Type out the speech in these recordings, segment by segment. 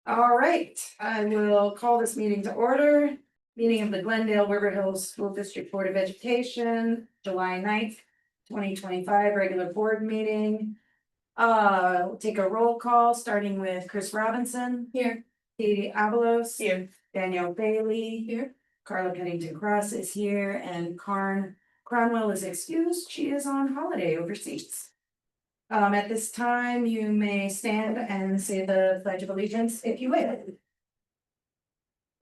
All right, I will call this meeting to order. Meeting of the Glendale-River Hills School District Board of Education, July 9th, 2025, regular board meeting. We'll take a roll call, starting with Chris Robinson. Here. Katie Avalos. Here. Danielle Bailey. Here. Carla Pennington Cross is here, and Cronwell is excused. She is on holiday overseas. At this time, you may stand and say the Pledge of Allegiance if you will.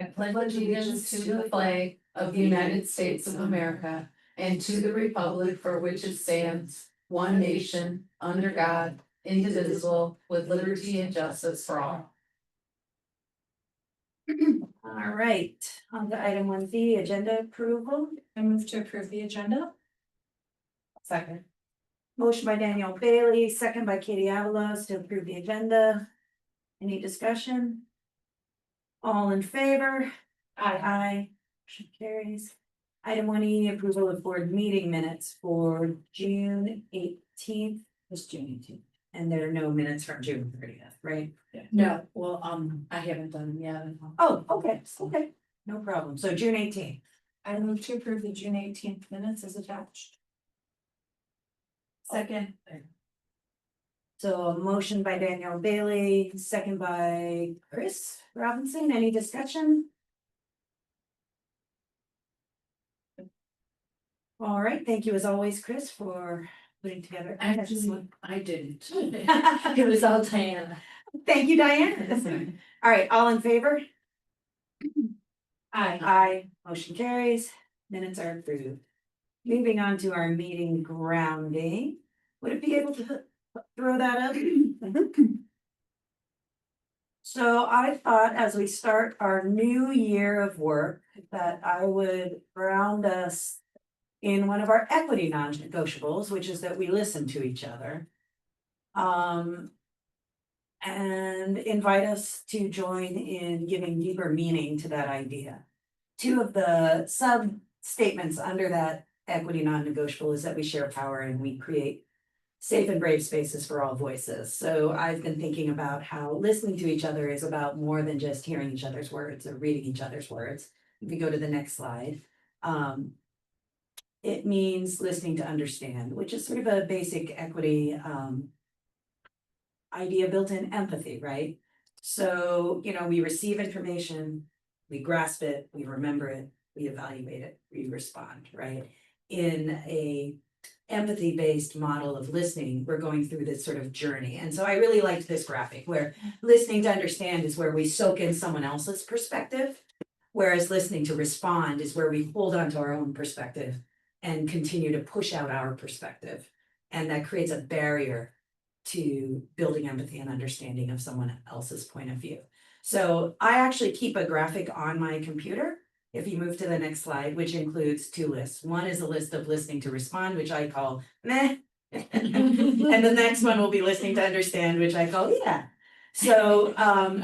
I pledge allegiance to the flag of the United States of America and to the republic for which it stands, one nation, under God, indivisible, with liberty and justice for all. All right, on to item 1B, agenda approval. I move to approve the agenda. Second. Motion by Danielle Bailey, second by Katie Avalos to approve the agenda. Any discussion? All in favor? Aye. Motion carries. Item 1E, approval of board meeting minutes for June 18th. It's June 18th. And there are no minutes from June 30th, right? No, well, I haven't done them yet. Oh, okay, no problem. So June 18th. I move to approve the June 18th minutes as attached. Second. So a motion by Danielle Bailey, second by Chris Robinson. Any discussion? All right, thank you as always, Chris, for putting together. Actually, I didn't. It was all Diana. Thank you, Diane. All right, all in favor? Aye. Motion carries. Minutes are approved. Moving on to our meeting grounding. Would it be able to throw that up? So I thought as we start our new year of work that I would ground us in one of our equity non-negotiables, which is that we listen to each other. And invite us to join in giving deeper meaning to that idea. Two of the sub statements under that equity non-negotiable is that we share power and we create safe and brave spaces for all voices. So I've been thinking about how listening to each other is about more than just hearing each other's words or reading each other's words. If we go to the next slide, it means listening to understand, which is sort of a basic equity idea built in empathy, right? So, we receive information, we grasp it, we remember it, we evaluate it, we respond, right? In a empathy-based model of listening, we're going through this sort of journey. And so I really liked this graphic where listening to understand is where we soak in someone else's perspective, whereas listening to respond is where we hold on to our own perspective and continue to push out our perspective. And that creates a barrier to building empathy and understanding of someone else's point of view. So I actually keep a graphic on my computer. If you move to the next slide, which includes two lists. One is a list of listening to respond, which I call meh. And the next one will be listening to understand, which I call yeah. So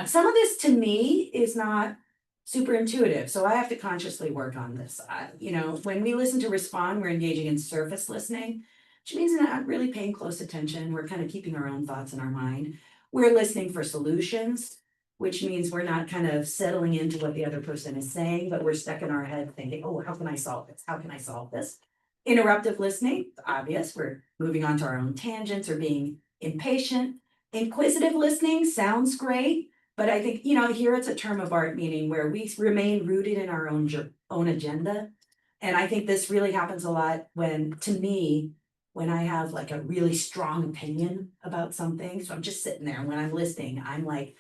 some of this to me is not super intuitive. So I have to consciously work on this. When we listen to respond, we're engaging in surface listening, which means not really paying close attention. We're kind of keeping our own thoughts in our mind. We're listening for solutions, which means we're not kind of settling into what the other person is saying, but we're stuck in our head thinking, oh, how can I solve this? How can I solve this? Interruptive listening, obvious. We're moving on to our own tangents or being impatient. Inquisitive listening sounds great, but I think, here it's a term of art, meaning where we remain rooted in our own agenda. And I think this really happens a lot when I have like a really strong opinion about something. So I'm just sitting there. When I'm listening, I'm like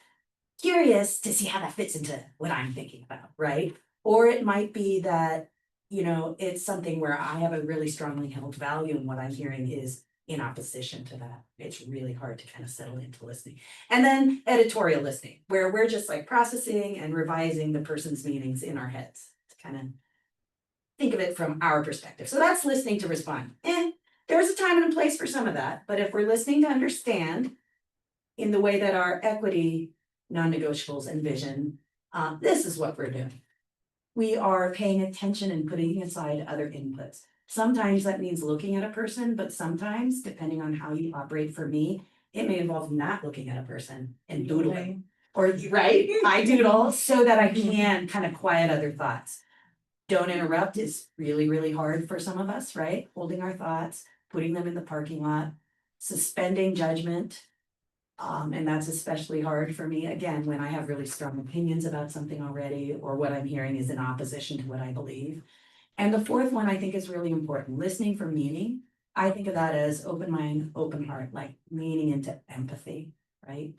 curious to see how that fits into what I'm thinking about, right? Or it might be that, it's something where I have a really strongly held value and what I'm hearing is in opposition to that. It's really hard to kind of settle into listening. And then editorial listening, where we're just like processing and revising the person's meanings in our heads to kind of think of it from our perspective. So that's listening to respond. There's a time and a place for some of that, but if we're listening to understand in the way that our equity non-negotiables envision, this is what we're doing. We are paying attention and putting aside other inputs. Sometimes that means looking at a person, but sometimes, depending on how you operate, for me, it may involve not looking at a person and doodling. or right, I doodle so that I can kind of quiet other thoughts. Don't interrupt is really, really hard for some of us, right? Holding our thoughts, putting them in the parking lot, suspending judgment. And that's especially hard for me, again, when I have really strong opinions about something already, or what I'm hearing is in opposition to what I believe. And the fourth one I think is really important, listening for meaning. I think of that as open mind, open heart, like leaning into empathy, right?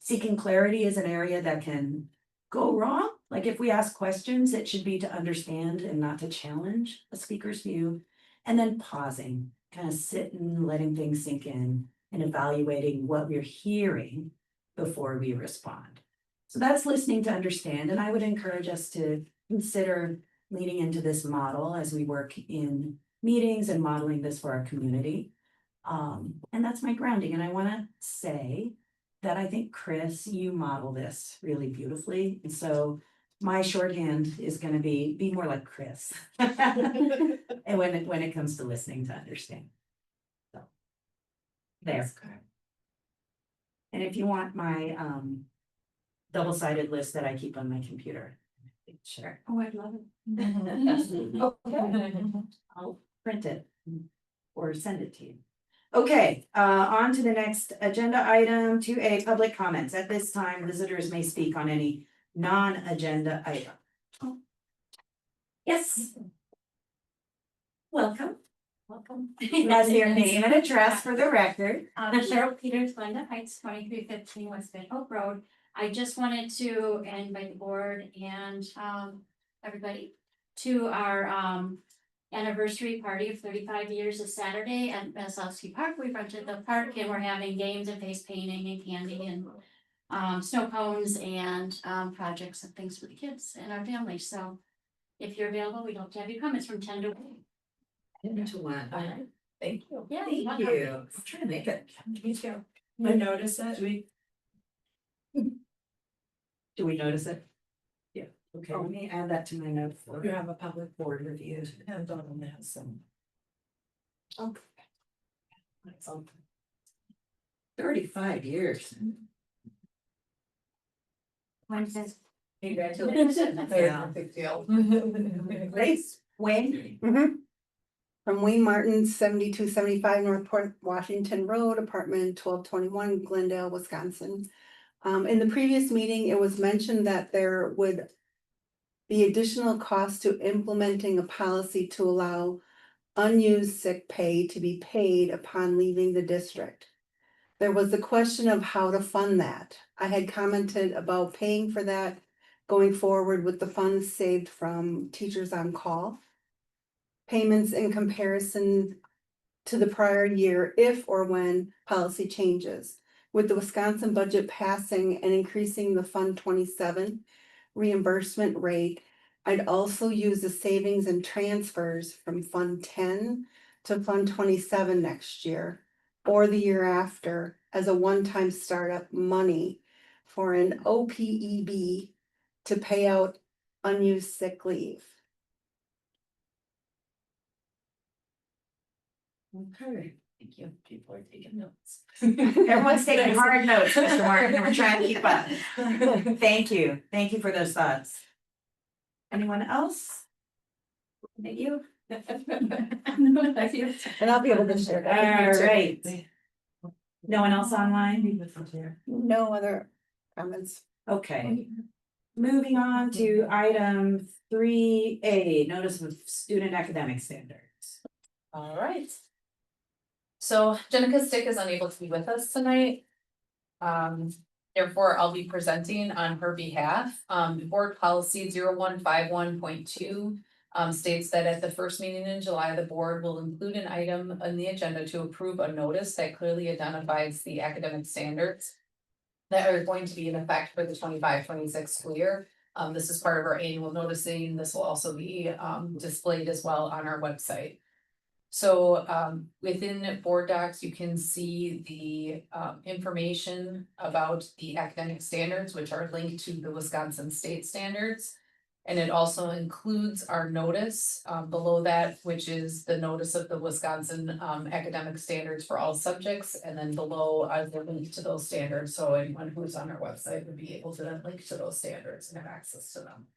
Seeking clarity is an area that can go wrong. Like if we ask questions, it should be to understand and not to challenge a speaker's view. And then pausing, kind of sitting, letting things sink in and evaluating what we're hearing before we respond. So that's listening to understand. And I would encourage us to consider leaning into this model as we work in meetings and modeling this for our community. And that's my grounding. And I want to say that I think, Chris, you model this really beautifully. And so my shorthand is going to be more like Chris. And when it comes to listening to understand. So there. And if you want my double-sided list that I keep on my computer, sure. Oh, I'd love it. Okay. I'll print it or send it to you. Okay, on to the next agenda item, 2A, public comments. At this time, visitors may speak on any non-agenda item. Yes. Welcome. Welcome. As your name and address for the record. Cheryl Peters, Glenda Heights, 2315 West Van Hope Road. I just wanted to invite the board and everybody to our anniversary party of 35 years this Saturday at Maslowski Park. We rented the park and we're having games and face painting and candy and snow cones and projects and things for the kids and our families. So if you're available, we'd hope to have you come. It's from 10 to 1. To one. All right. Thank you. Yeah, Thank welcome. you. I'm trying to make it. Me too. I notice it. Do we notice it? Yeah. Okay, let me add that to my notes. You have a public board review. And Dawn has some. Okay. 35 years. Wednesday. Congratulations. Yeah, big deal. Grace, Wayne. From Wayne Martin, 7275 Northport Washington Road, apartment 1221, Glendale, Wisconsin. In the previous meeting, it was mentioned that there would be additional costs to implementing a policy to allow unused sick pay to be paid upon leaving the district. There was the question of how to fund that. I had commented about paying for that going forward with the funds saved from Teachers on Call. Payments in comparison to the prior year if or when policy changes. With the Wisconsin budget passing and increasing the Fund 27 reimbursement rate, I'd also use the savings and transfers from Fund 10 to Fund 27 next year or the year after as a one-time startup money for an OPEB to pay out unused sick leave. Okay, thank you. People are taking notes. Everyone's taking hard notes, Mr. Martin. We're trying to keep up. Thank you. Thank you for those thoughts. Anyone else? Thank you. And I'll be able to share that. All right. No one else online? No other comments. Okay. Moving on to item 3A, notice of student academic standards. All right. So Jenica Stick is unable to be with us tonight. Therefore, I'll be presenting on her behalf. Board policy 0151.2 states that at the first meeting in July, the board will include an item on the agenda to approve a notice that clearly identifies the academic standards that are going to be in effect for the 25-26 school year. This is part of our annual noticing. This will also be displayed as well on our website. So within board docs, you can see the information about the academic standards, which are linked to the Wisconsin state standards. And it also includes our notice, below that, which is the notice of the Wisconsin, academic standards for all subjects. And then below are the link to those standards, so anyone who's on our website would be able to then link to those standards and have access to them.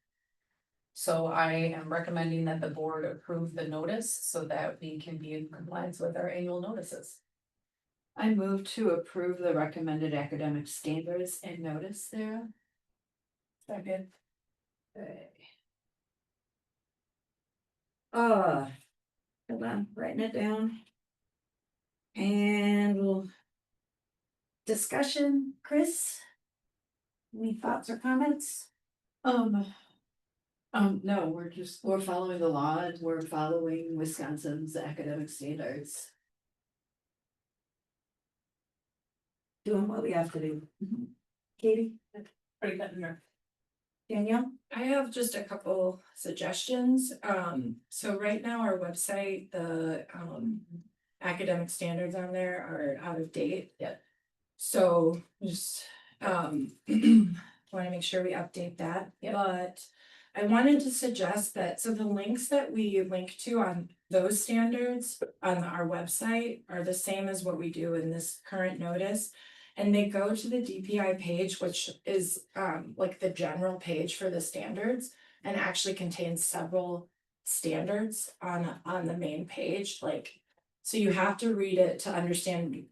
So I am recommending that the board approve the notice so that we can be in compliance with our annual notices. I move to approve the recommended academic standards and notice there. Second. Hold on, writing it down. And we'll. Discussion, Chris? Any thoughts or comments? No, we're following the law and we're following Wisconsin's academic standards. Doing what we have to do. Katie? Pretty good in there. Danielle? I have just a couple suggestions. So right now our website, the academic standards on there are out of date. Yep. So just want to make sure we update that. Yep. But I wanted to suggest that, so the links that we link to on those standards on our website are the same as what we do in this current notice. And they go to the DPI page, which is like the general page for the standards, and actually contains several standards on the main page. Like, so you have to read it to understand.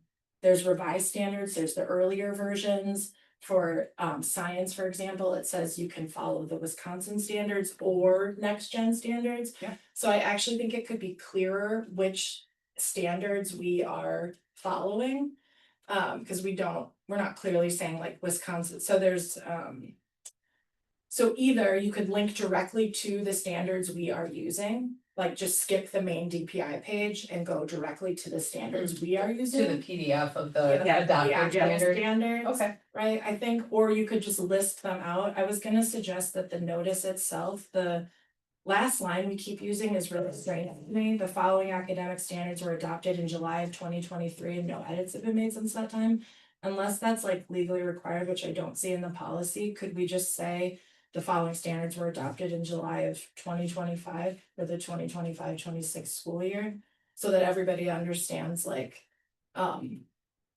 There's revised standards, there's the earlier versions. For science, for example, it says you can follow the Wisconsin standards or next gen standards. Yeah. So I actually think it could be clearer which standards we are following. Because we're not clearly saying like Wisconsin, so there's, so either you could link directly to the standards we are using, like just skip the main DPI page and go directly to the standards we are To using. the PDF of the Yeah, adopted Academic standard. standards, Okay. right, I think, or you could just list them out. I was gonna suggest that the notice itself, the last line we keep using is really strange to me. The following academic standards were adopted in July of 2023 and no edits have been made since that time. Unless that's like legally required, which I don't see in the policy, could we just say the following standards were adopted in July of 2025 for the 2025-26 school year? So that everybody understands like,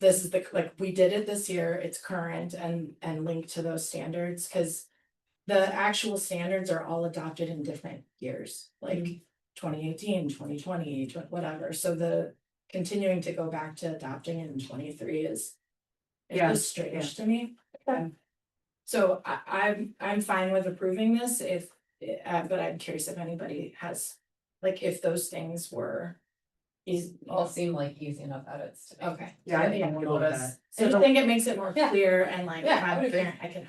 this is like, we did it this year, it's current and linked to those standards, cause the actual standards are all adopted in different years, like 2018, 2020, whatever. So the continuing to go back to adopting in 23 is just strange to me. Yeah. So I'm fine with approving this if, but I'm curious if anybody has, like, if those things were. All seem like easy enough edits to me. Okay. Yeah, I think Yeah. I'm good with that. So I think it makes it more Yeah. clear and like, Yeah, I would agree. I can.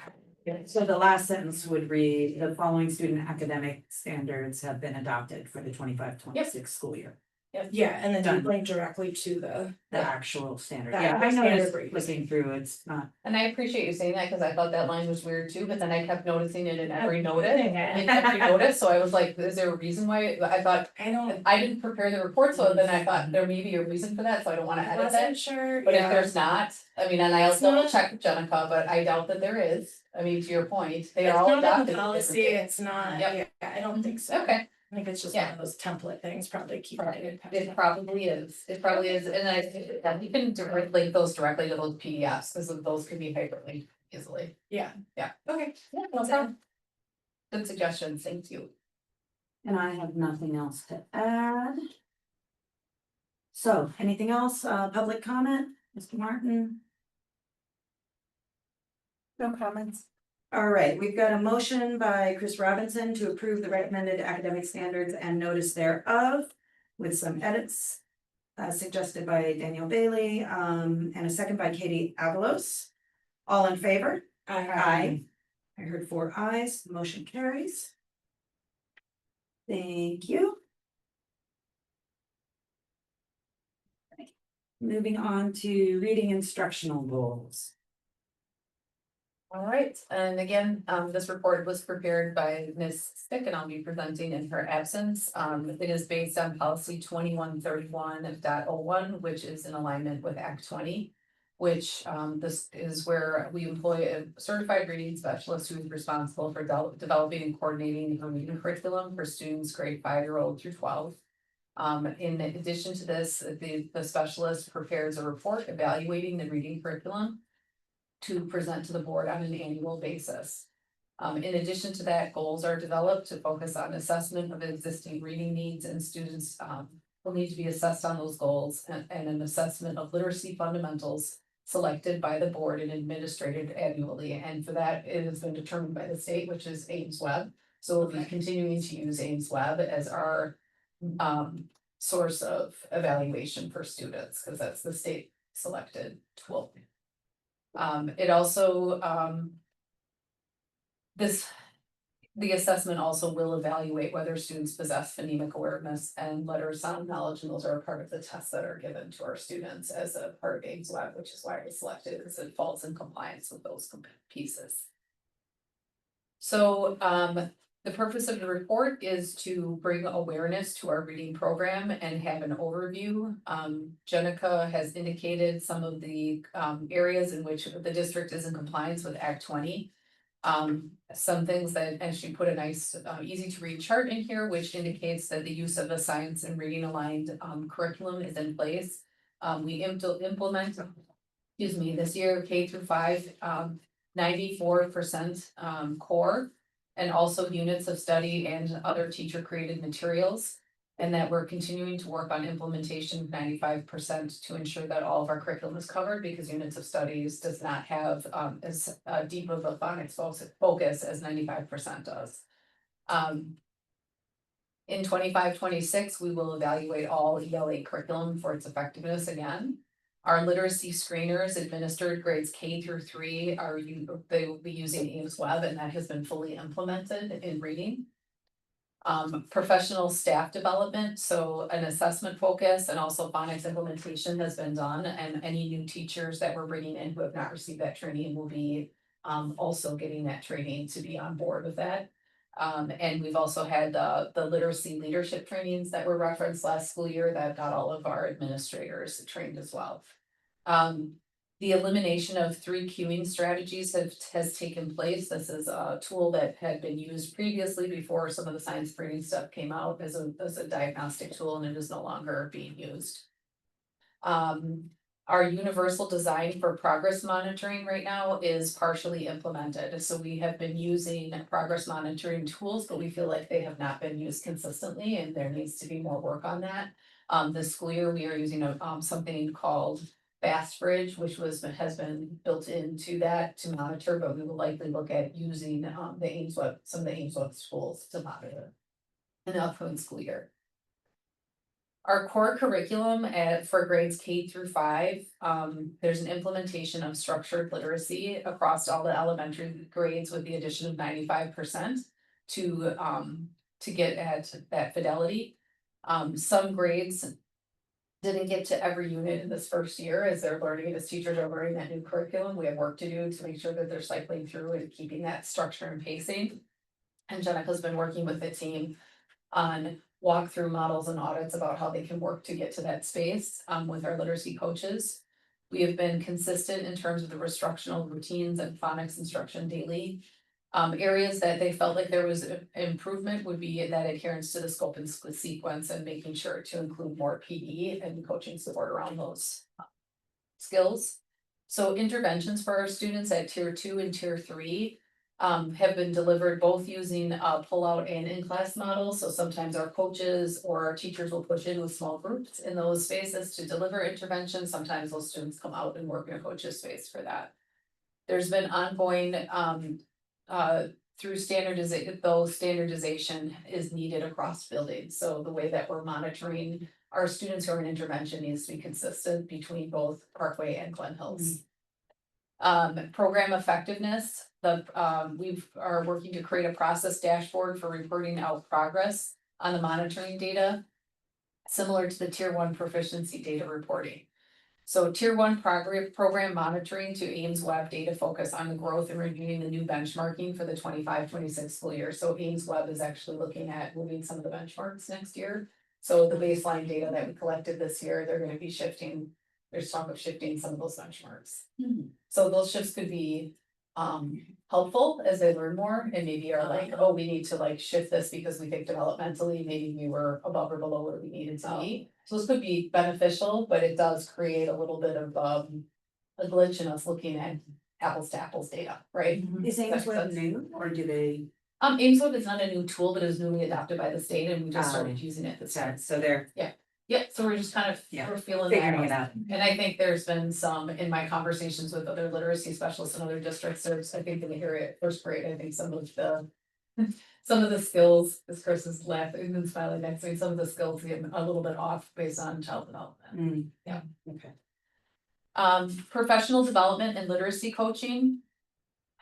So the last sentence would read, the following student academic standards have been adopted for the 25-26 school year. Yeah, and then Done. link directly to the. The actual standard. The Yeah, I actual noticed standard. looking through, it's not. And I appreciate you saying that, cause I thought that line was weird too, but then I kept noticing it in every notice. In every notice, so I was like, is there a reason why? I thought, I don't, I didn't prepare the report, so then I thought there may be a reason for that, so I don't wanna I edit that. wasn't sure. But if yeah. there's not, I mean, and I'll It's double not- check with Jenica, but I doubt that there is. I mean, to your point, they It's are all not in adopted. the in policy, different it's not, Yep. yeah, I don't think so. Okay. I think it's just Yeah. one of those template things, probably keep it. It probably is, and I, you can link those directly to those PDFs, because those can be hyperlinked easily. Yeah. Yeah. Okay. Yeah, no problem. Good suggestion, thank you. And I have nothing else to add. So, anything else, public comment, Mr. Martin? No comments. All right, we've got a motion by Chris Robinson to approve the recommended academic standards and notice thereof with some edits. Suggested by Daniel Bailey, and a second by Katie Avalos. All in favor? Aye. I heard 4 ayes, the motion carries. Thank you. Moving on to reading instructional goals. All right, and again, this report was prepared by Ms. Stick and I'll be presenting in her absence. It is based on policy 2131.01, which is in alignment with Act 20. which this is where we employ a certified reading specialist who is responsible for developing and coordinating a reading curriculum for students grade 5-year-old through 12. In addition to this, the specialist prepares a report evaluating the reading curriculum to present to the board on an annual basis. In addition to that, goals are developed to focus on assessment of existing reading needs, and students will need to be assessed on those goals, and an assessment of literacy fundamentals selected by the board and administrated annually. And for that, it has been determined by the state, which is Ames Web. So we'll be continuing to use Ames Web as our source of evaluation for students, because that's the state selected tool. It also the assessment also will evaluate whether students possess phonemic awareness and letter sound knowledge, and those are a part of the tests that are given to our students as a part of Ames Web, which is why it was selected, because it falls in compliance with those pieces. So the purpose of the report is to bring awareness to our reading program and have an overview. Jenica has indicated some of the areas in which the district is in compliance with Act 20. Some things that, and she put a nice, easy to read chart in here, which indicates that the use of a science and reading aligned curriculum is in place. We implement, this year K through 5, 94% core, and also units of study and other teacher created materials. And that we're continuing to work on implementation of 95% to ensure that all of our curriculum is covered, because units of studies does not have as deep of a phonics focus as 95% does. In 25-26, we will evaluate all ELA curriculum for its effectiveness again. Our literacy screeners administered grades K through 3 they will be using Ames Web, and that has been fully implemented in reading. Professional staff development, so an assessment focus and also phonics implementation has been done, and any new teachers that we're bringing in who have not received that training will be also getting that training to be on board with that. And we've also had the literacy leadership trainings that were referenced last school year that got all of our administrators trained as well. The elimination of 3 queuing strategies has taken place. This is a tool that had been used previously before some of the science reading stuff came out as a diagnostic tool, and it is no longer being used. Our universal design for progress monitoring right now is partially implemented. So we have been using progress monitoring tools, but we feel like they have not been used consistently, and there needs to be more work on that. This school year, we are using something called Fast Bridge, which has been built into that to monitor, but we will likely look at using some of the Ames Web schools to monitor in the upcoming school year. Our core curriculum for grades K through 5, there's an implementation of structured literacy across all the elementary grades with the addition of 95% to get at that fidelity. Some grades didn't get to every unit in this first year as they're learning, as teachers are learning that new curriculum. We have work to do to make sure that they're cycling through and keeping that structure and pacing. And Jenica's been working with the team on walkthrough models and audits about how they can work to get to that space with our literacy coaches. We have been consistent in terms of the instructional routines and phonics instruction daily. Areas that they felt like there was improvement would be that adherence to the scope and sequence, and making sure to include more PE and coaching support around those skills. So interventions for our students at tier 2 and tier 3 have been delivered both using pull-out and in-class models. So sometimes our coaches or our teachers will push in with small groups in those spaces to deliver interventions. Sometimes those students come out and work in a coach's space for that. There's been ongoing through standardization, though standardization is needed across buildings. So the way that we're monitoring our students who are in intervention needs to be consistent between both Parkway and Glen Hills. Program effectiveness, we are working to create a process dashboard for reporting out progress on the monitoring data, similar to the tier 1 proficiency data reporting. So tier 1 program monitoring to Ames Web data focus on the growth and reviewing the new benchmarking for the 25-26 school year. So Ames Web is actually looking at moving some of the benchmarks next year. So the baseline data that we collected this year, they're going to be shifting there's talk of shifting some of those benchmarks. Hmm. So those shifts could be helpful as they learn more and maybe are like, oh, we need to like shift this because we think developmentally, maybe we were above or below where we needed to be. So this could be beneficial, but it does create a little bit of a glitch in us looking at apples to apples data, right? Is Ames Web That's- new or do they, Ames Web is not a new tool, but it was newly adopted by the state and we just Ah. started using it this time. so they're Yeah, so we're just kind of, Yeah, we're feeling figuring it that. out? And I think there's been some, in my conversations with other literacy specialists in other districts, there's, I think in the area at first grade, I think some of the. Some of the skills, as Chris is laughing and smiling next to me, some of the skills get a little bit off based on child development. Mm. Yeah. Okay. Professional development and literacy coaching.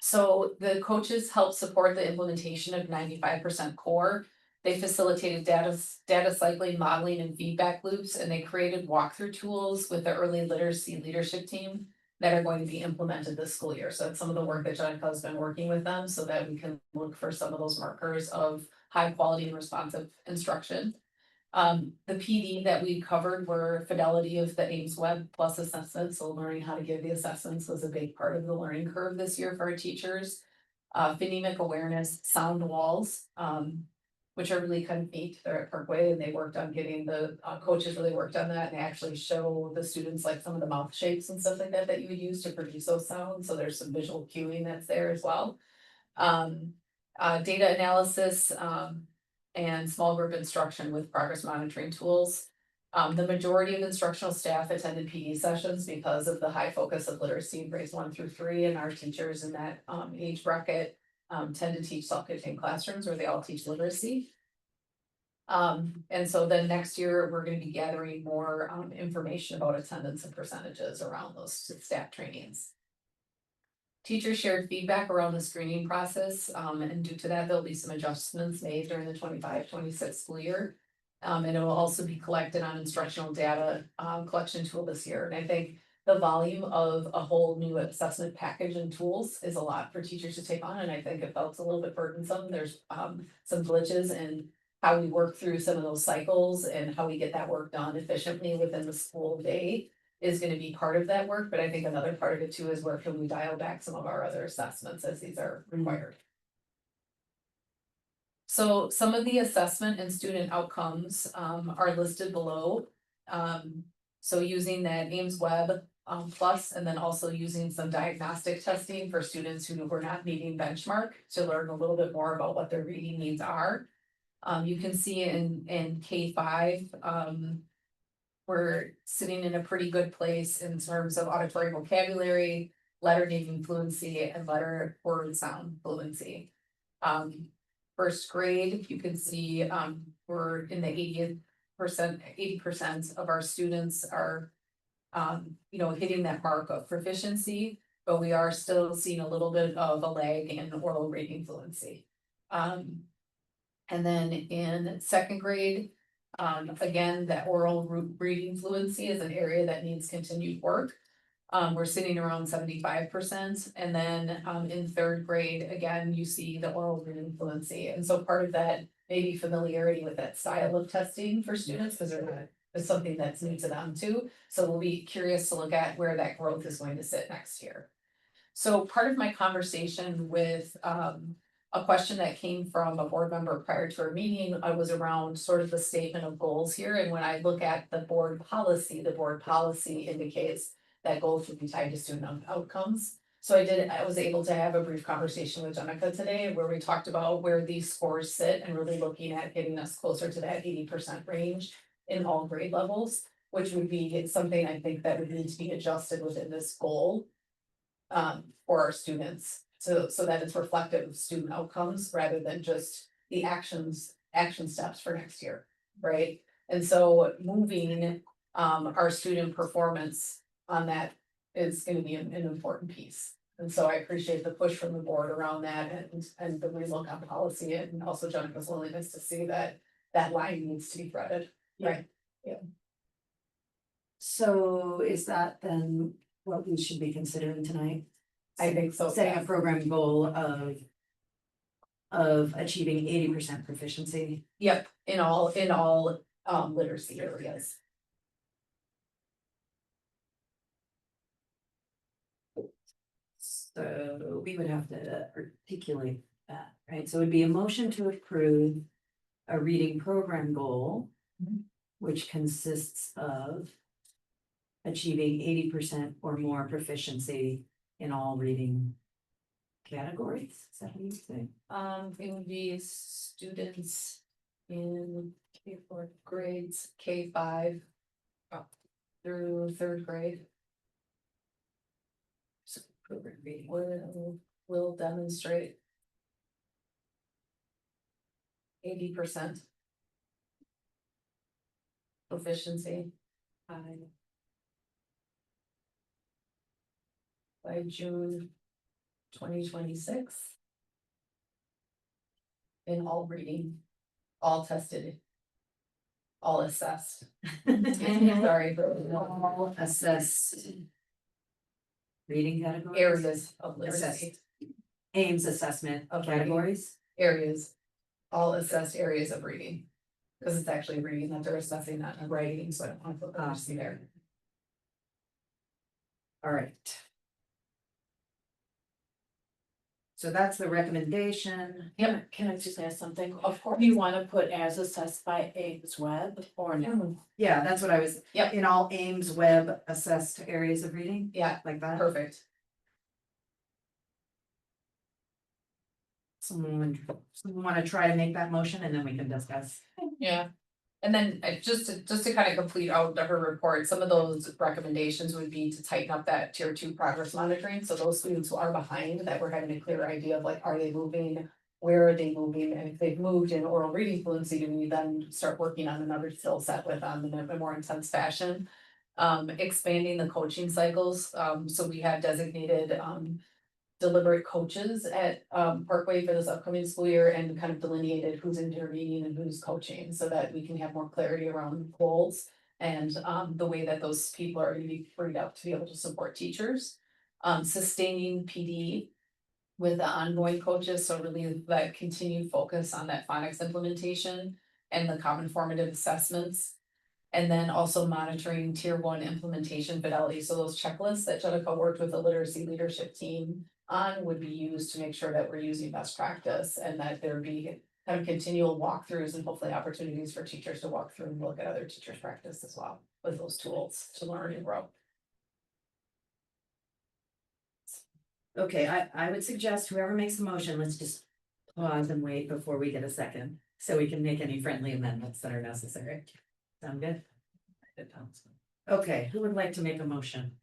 So the coaches help support the implementation of 95% core. They facilitated data cycling, modeling, and feedback loops, and they created walkthrough tools with the early literacy leadership team that are going to be implemented this school year. So that's some of the work that Jenica has been working with them so that we can look for some of those markers of high quality and responsive instruction. The PD that we covered were fidelity of the Ames Web plus assessments, so learning how to give the assessments was a big part of the learning curve this year for our teachers. Phonemic awareness, sound walls, which are really kind of neat, they're at Parkway and they worked on getting the, coaches really worked on that and they actually show the students like some of the mouth shapes and stuff like that that you would use to produce those sounds, so there's some visual cueing that's there as well. Data analysis, and small group instruction with progress monitoring tools. The majority of instructional staff attended PD sessions because of the high focus of literacy in grades 1 through 3, and our teachers in that age bracket tend to teach self-contained classrooms where they all teach literacy. And so then next year, we're gonna be gathering more information about attendance and percentages around those staff trainings. Teachers shared feedback around the screening process, and due to that, there'll be some adjustments made during the 25-26 school year. And it will also be collected on instructional data, collection tool this year, and I think the volume of a whole new assessment package and tools is a lot for teachers to take on, and I think it felt a little bit burdensome, there's, some glitches in how we work through some of those cycles and how we get that work done efficiently within the school day is gonna be part of that work, but I think another part of it too is where can we dial back some of our other assessments as these are required. So some of the assessment and student outcomes are listed below. So using that Ames Web plus, and then also using some diagnostic testing for students who were not meeting benchmark to learn a little bit more about what their reading needs are. You can see in K5, we're sitting in a pretty good place in terms of auditory vocabulary, letter naming fluency, and letter word sound fluency. First grade, you can see, we're in the 80% of our students are, hitting that mark of proficiency, but we are still seeing a little bit of a lag in oral reading fluency. And then in second grade, again, that oral reading fluency is an area that needs continued work. We're sitting around 75%, and then in third grade, again, you see the oral reading fluency, and so part of that may be familiarity with that style of testing for students, because it's something that's new to them too. So we'll be curious to look at where that growth is going to sit next year. So part of my conversation with a question that came from a board member prior to our meeting, I was around sort of the statement of goals here, and when I look at the board policy indicates that goals would be tied to student outcomes. So I was able to have a brief conversation with Jenica today where we talked about where these scores sit and really looking at getting us closer to that 80% range in all grade levels, which would be something I think that would need to be adjusted within this goal for our students, so that it's reflective of student outcomes rather than just the action steps for next year, right? And so moving our student performance on that is gonna be an important piece. And so I appreciate the push from the board around that and the relook on policy and also Jenica's willingness to see that that line needs to be threaded, right? So is that then what we should be considering tonight? I think so. Setting a program goal of achieving 80% proficiency. Yep, in all literacy areas. So we would have to articulate that, right? So it'd be a motion to approve a reading program goal, which consists of achieving 80% or more proficiency in all reading categories. Is that what you say? It would be students in K4 grades, K5 up through 3rd grade So program reading. will demonstrate 80% proficiency by June 2026 in all reading, all tested, all assessed. Sorry, All assessed reading categories. areas of Assessed. literacy, Ames assessment Of categories. areas, all assessed areas of reading. Because it's actually reading that they're assessing, not writing, so I don't want to put literacy there. All right. So that's the recommendation. Yep. Can I just ask something? Of course, you wanna put as assessed by Ames Web or no? Yeah, that's what I was. Yep. In all Ames web assessed areas of reading, Yeah, like that. perfect. Someone wanna try to make that motion and then we can discuss. Yeah. And then just to kind of complete out her report, some of those recommendations would be to tighten up that tier 2 progress monitoring. So those students who are behind, that we're having a clear idea of like, are they moving? Where are they moving? And if they've moved in oral reading fluency, do we then start working on another skill set with them in a more intense fashion? Expanding the coaching cycles. So we have designated deliberate coaches at Parkway for this upcoming school year and kind of delineated who's intervening and who's coaching so that we can have more clarity around goals and the way that those people are gonna be freed up to be able to support teachers. Sustaining PD with the ongoing coaches, so really that continued focus on that phonics implementation and the common formative assessments. And then also monitoring tier 1 implementation fidelity, so those checklists that Jenica worked with the literacy leadership team on would be used to make sure that we're using best practice and that there be kind of continual walkthroughs and hopefully opportunities for teachers to walk through and look at other teachers' practice as well with those tools to learn and grow. Okay, I would suggest whoever makes the motion, let's just pause and wait before we get a second, so we can make any friendly amendments that are necessary. Sound good? Okay, who would like to make a motion?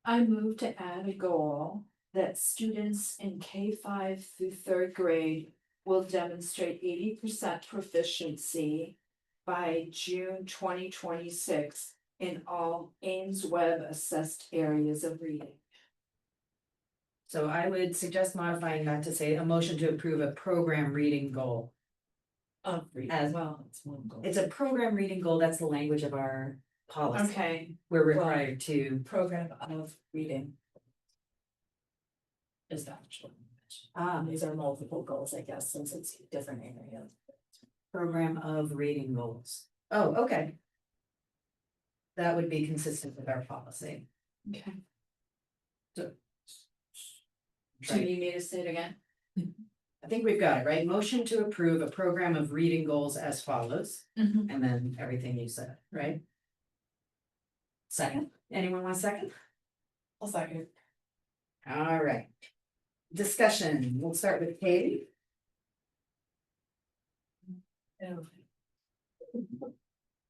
I move to add a goal that students in K5 through 3rd grade will demonstrate 80% proficiency by June 2026 in all Ames Web assessed areas of reading. So I would suggest modifying that to say a motion to approve a program reading goal. Of reading. As Well, it's one goal. It's a program reading goal, that's the language of our policy. Okay, We're required to, program of reading. Is that what? These are multiple goals, I guess, since it's different areas. program of reading goals. Oh, okay. That would be consistent with our policy. Okay. So. Do you need me to say it again? I think we've got it, right? Motion to approve a program of reading goals as follows, and then everything you said, right? Second, anyone want a second? I'll second. All right. Discussion, we'll start with Katie.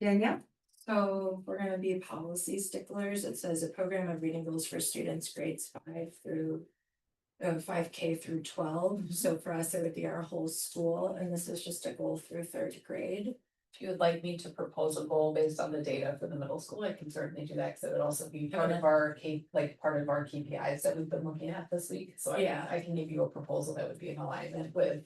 Danielle? So we're gonna be policy sticklers. It says a program of reading goals for students grades 5 through 5K through 12. So for us, it would be our whole school, and this is just a goal through 3rd grade. If you would like me to propose a goal based on the data for the middle school, I can certainly do that, because it would also be part of our part of our KPIs that we've been looking at this week. So I can give you a proposal that would be in alignment with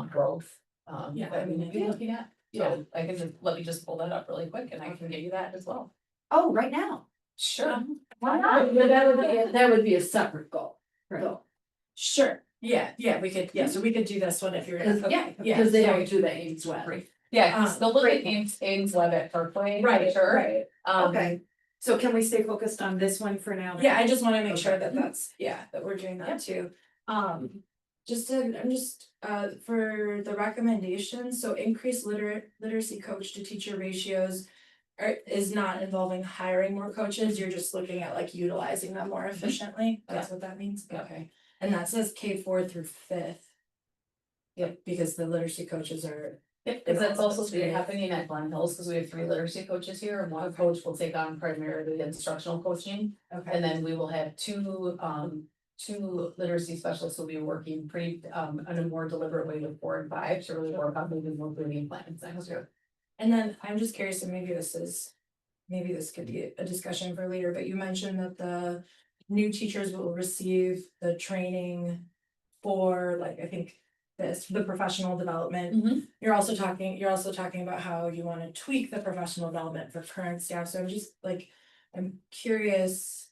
growth. That we would be looking at. So I can let me just pull that up really quick and I can get you that as well. Oh, right now. Sure. Why not? But that would be a separate goal. Right. So, Sure, yeah, we could, so we could do this one if you're. Because they don't do the Ames Web. Yeah, they'll look at Ames Web at Parkway. Right, sure. right. Um, Okay. So can we stay focused on this one for now? Yeah, I just wanna make sure Okay. that that's, yeah, that we're doing that too. I'm just, for the recommendations, so increase literacy coach to teacher ratios. Is not involving hiring more coaches, you're just looking at like utilizing them more efficiently, that's what that means, Yeah. okay. And that says K4 through 5th. Yep, because the literacy coaches are. Yep, because that's also happening at Glen Hills, because we have 3 literacy coaches here, and one coach will take on primarily instructional coaching. Okay. And then we will have two literacy specialists will be working pretty, in a more deliberate way with 4 and 5 to really work on moving more learning plans next year. And then I'm just curious, and maybe this could be a discussion for later, but you mentioned that the new teachers will receive the training for, like, I think the professional development. You're also talking about how you wanna tweak the professional development for current staff, so I'm just like, I'm curious,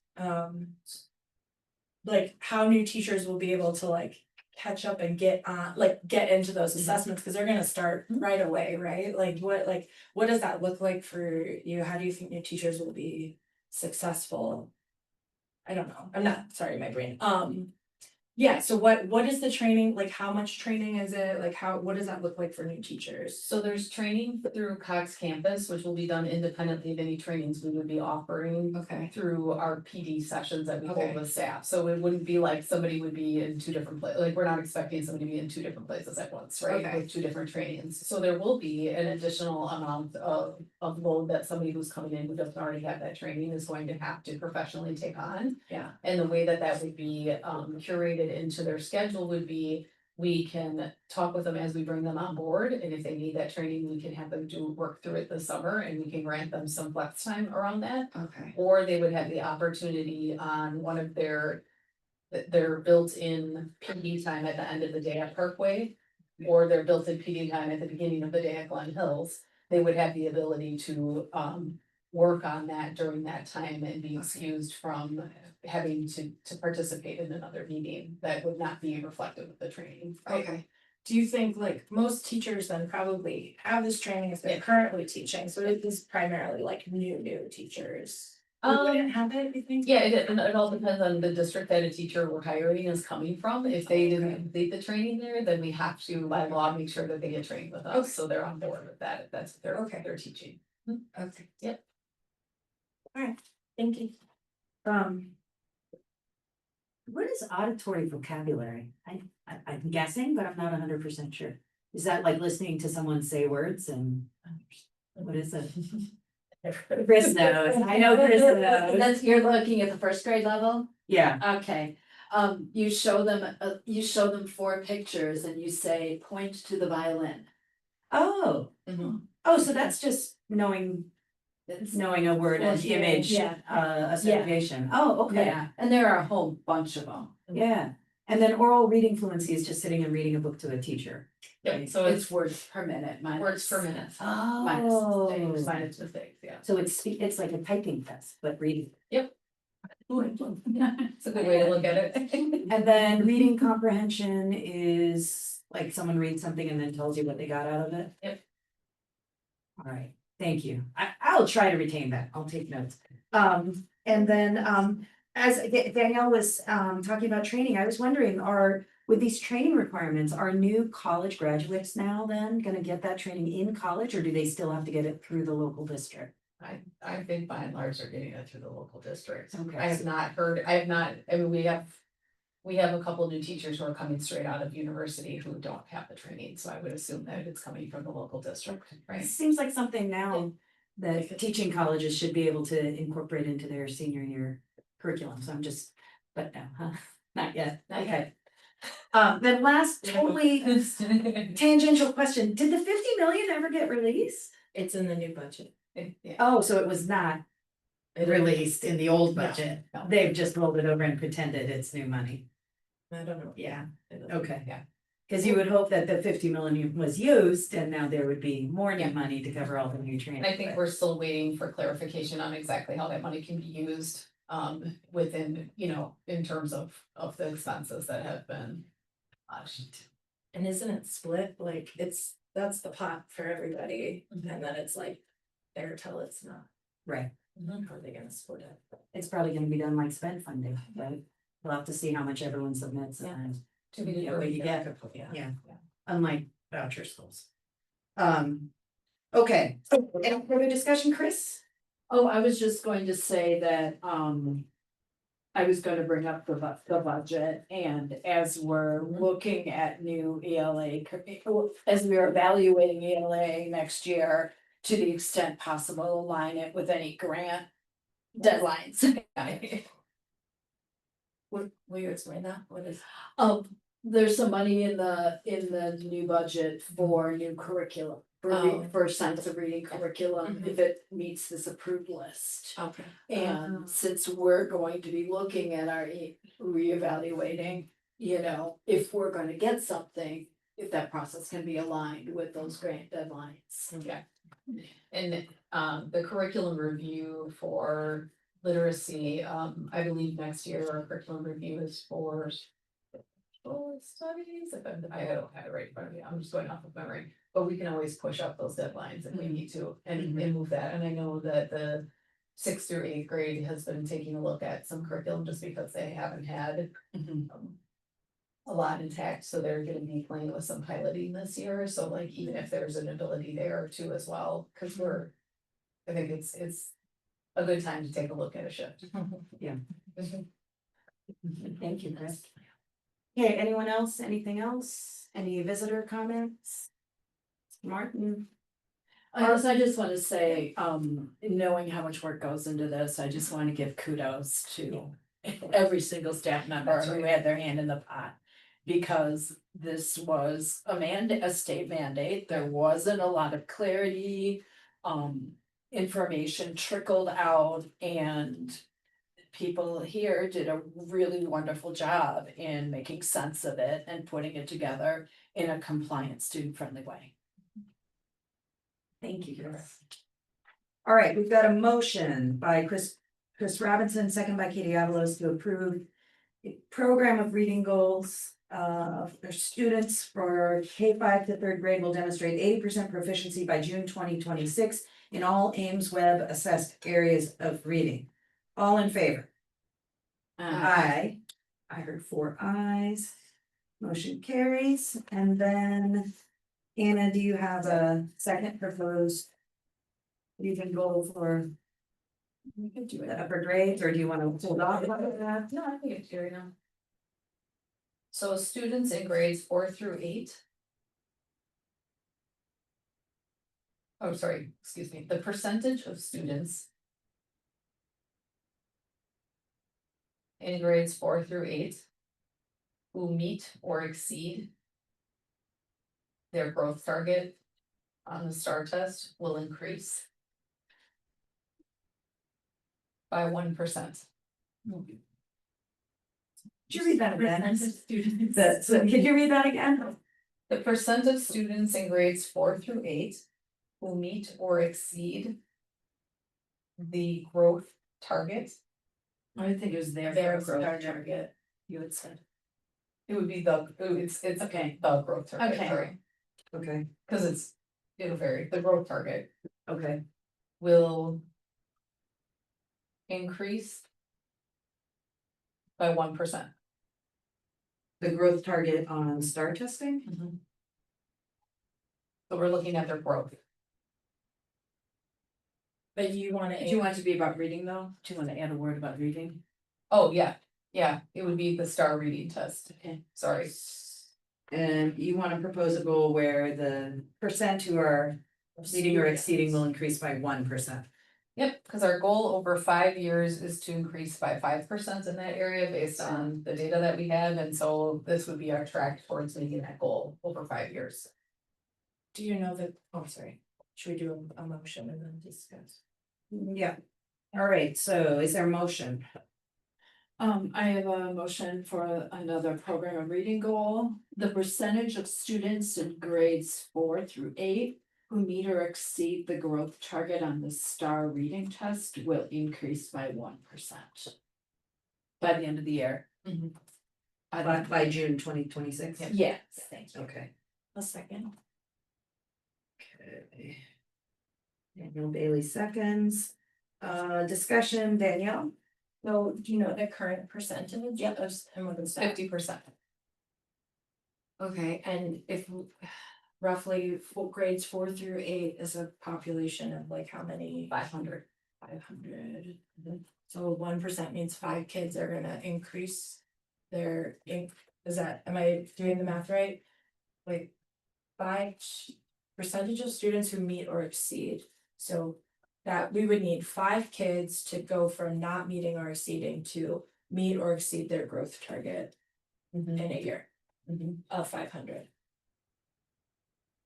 like how new teachers will be able to like catch up and get into those assessments, because they're gonna start right away, right? Like what does that look like for you? How do you think new teachers will be successful? I don't know. I'm not, sorry, my brain. Yeah, so what is the training, like how much training is it? Like what does that look like for new teachers? So there's training through Cox campus, which will be done independently of any trainings we would be offering. Okay. Through our PD sessions that we Okay. hold with staff, so it wouldn't be like somebody would be in 2 different places, like we're not expecting somebody to be in 2 different places at once, right? Okay. With 2 different trainings, so there will be an additional amount of load that somebody who's coming in who doesn't already have that training is going to have to professionally take on. Yeah. And the way that that would be curated into their schedule would be, we can talk with them as we bring them on board, and if they need that training, we can have them work through it this summer, and we can grant them some flex time around that. Okay. Or they would have the opportunity on one of their built-in PD time at the end of the day at Parkway, or their built-in PD time at the beginning of the day at Glen Hills. They would have the ability to work on that during that time and be excused from having to participate in another meeting that would not be reflective of the training. Right? Okay. Do you think like most teachers then probably have this training if they're Yeah. currently teaching, so it is primarily like new teachers? Who wouldn't have it, you think? Yeah, it all depends on the district that a teacher we're hiring is coming from. If they didn't complete the training there, then we have to by law make sure that they get trained with us, Okay. so they're on board with that, if that's what they're teaching. Okay. Yep. Alright, thank you. What is auditory vocabulary? I'm guessing, but I'm not 100% sure. Is that like listening to someone say words and what is it? Chris knows. I know Chris knows. That's, you're looking at the 1st grade level? Yeah. Okay, you show them 4 pictures and you say, point to the violin. Oh. Mhm. Oh, so that's just knowing a word and Yeah. image association. Oh, okay. Yeah, and there are a whole bunch of them. Yeah. And then oral reading fluency is just sitting and reading a book to a teacher. Yep, so It's it's words per minute, words per minute. Oh. Minus mistakes, yeah. So it's like a typing test, but reading. It's a good way to look at it. And then reading comprehension is like someone reads something and then tells you what they got out of it? Yep. All right, thank you. I'll try to retain that. I'll take notes. And then, as Danielle was, talking about training, I was wondering, with these training requirements, are new college graduates now then gonna get that training in college, or do they still have to get it through the local district? I think by and large they're getting it through the local district. Okay. I have not heard, I mean, we have a couple new teachers who are coming straight out of university who don't have the training, so I would assume that it's coming from the local district, It right? seems like something now that teaching colleges should be able to incorporate into their senior year curriculum, so I'm just, but no, huh? Not yet, Not okay. Then last totally tangential question, did the 50 million ever get released? It's in the new budget. Yeah. Oh, so it was not released in the old No, budget, no. they've just rolled it over and pretended it's new money. I don't know. Yeah, I don't- okay. Yeah. Cause you would hope that the 50 million was used and now there would be more new Yeah. money to cover all the new training. And I think we're still waiting for clarification on exactly how that money can be used, within, in terms of the expenses that have been. And isn't it split, like that's the pot for everybody, and then it's like there till it's not. Right. How are they gonna split it? It's probably gonna be done like sped funding, right? We'll have to see how much everyone submits and To be yeah, what you get. Yeah. Yeah, unlike voucher schools. Okay, any further discussion, Chris? Oh, I was just going to say that, I was gonna bring up the budget, and as we're looking at new ELA, as we are evaluating ELA next year, to the extent possible, align it with any grant deadlines. What, will you explain that? What is? There's some money in the new budget for new curriculum, for science of reading curriculum, if it meets this approved list. Okay. And since we're going to be looking at our reevaluating, you know, if we're gonna get something, if that process can be aligned with those grant deadlines. Yeah. And the curriculum review for literacy, I believe next year our curriculum review is for studies, if I don't have it right in front of me, I'm just going off of memory. But we can always push up those deadlines if we need to and move that, and I know that the 6th through 8th grade has been taking a look at some curriculum just because they haven't had a lot intact, so they're gonna be playing with some piloting this year, so like even if there's an ability there too as well, cause I think it's a good time to take a look at a shift. Yeah. Thank you, Chris. Okay, anyone else, anything else, any visitor comments? Martin? I just wanna say, knowing how much work goes into this, I just wanna give kudos to every single staff member who had their hand in the pot. Because this was a state mandate, there wasn't a lot of clarity, information trickled out, and people here did a really wonderful job in making sense of it and putting it together in a compliant, student-friendly way. Thank you, Chris. All right, we've got a motion by Chris Robinson, second by Katie Avalos, to approve a program of reading goals. For students for K-5 to 3rd grade will demonstrate 80% proficiency by June 2026 in all Ames Web assessed areas of reading. All in favor? Aye. I heard 4 ayes. Motion carries, and then Anna, do you have a second proposed reading goal for We could do the upper grades, or do you want to hold off on that? No, I think it's here now. So students in grades 4 through 8. Oh, sorry, excuse me, the percentage of students in grades 4 through 8 who meet or exceed their growth target on the STAR test will increase by 1%. Could you read that again? Students. Could you read that again? The percent of students in grades 4 through 8 who meet or exceed the growth target. I think it was their growth target, you had said. It would be it's Okay. the growth target, Okay. sorry, Okay, cause it'll vary, the growth target okay, will increase by 1%. the growth target on STAR testing? So we're looking at their growth. But you wanna. Do you want it to be about reading though? Do you wanna add a word about reading? Oh, yeah, it would be the STAR reading test, Okay. sorry. And you want to propose a goal where the percent who are meeting or exceeding will increase by 1%. Yep, cause our goal over 5 years is to increase by 5% in that area based on the data that we have, and so this would be our track towards meeting that goal over 5 years. Do you know that, oh, sorry, should we do a motion and then discuss? Yeah. All right, so is there a motion? I have a motion for another program of reading goal. The percentage of students in grades 4 through 8 who meet or exceed the growth target on the STAR reading test will increase by 1% by the end of the year. By June 2026? Yes, thank you. Okay. A second. Okay. Daniel Bailey seconds. Discussion, Danielle? So do you know the current percentage? Yep. Of Hemwood staff? 50%. Okay, and if roughly grades 4 through 8 is a population of like how many? 500. 500. So 1% means 5 kids are gonna increase their is that, am I doing the math right? Like 5% of students who meet or exceed, so that we would need 5 kids to go from not meeting or exceeding to meet or exceed their growth target in a year of 500.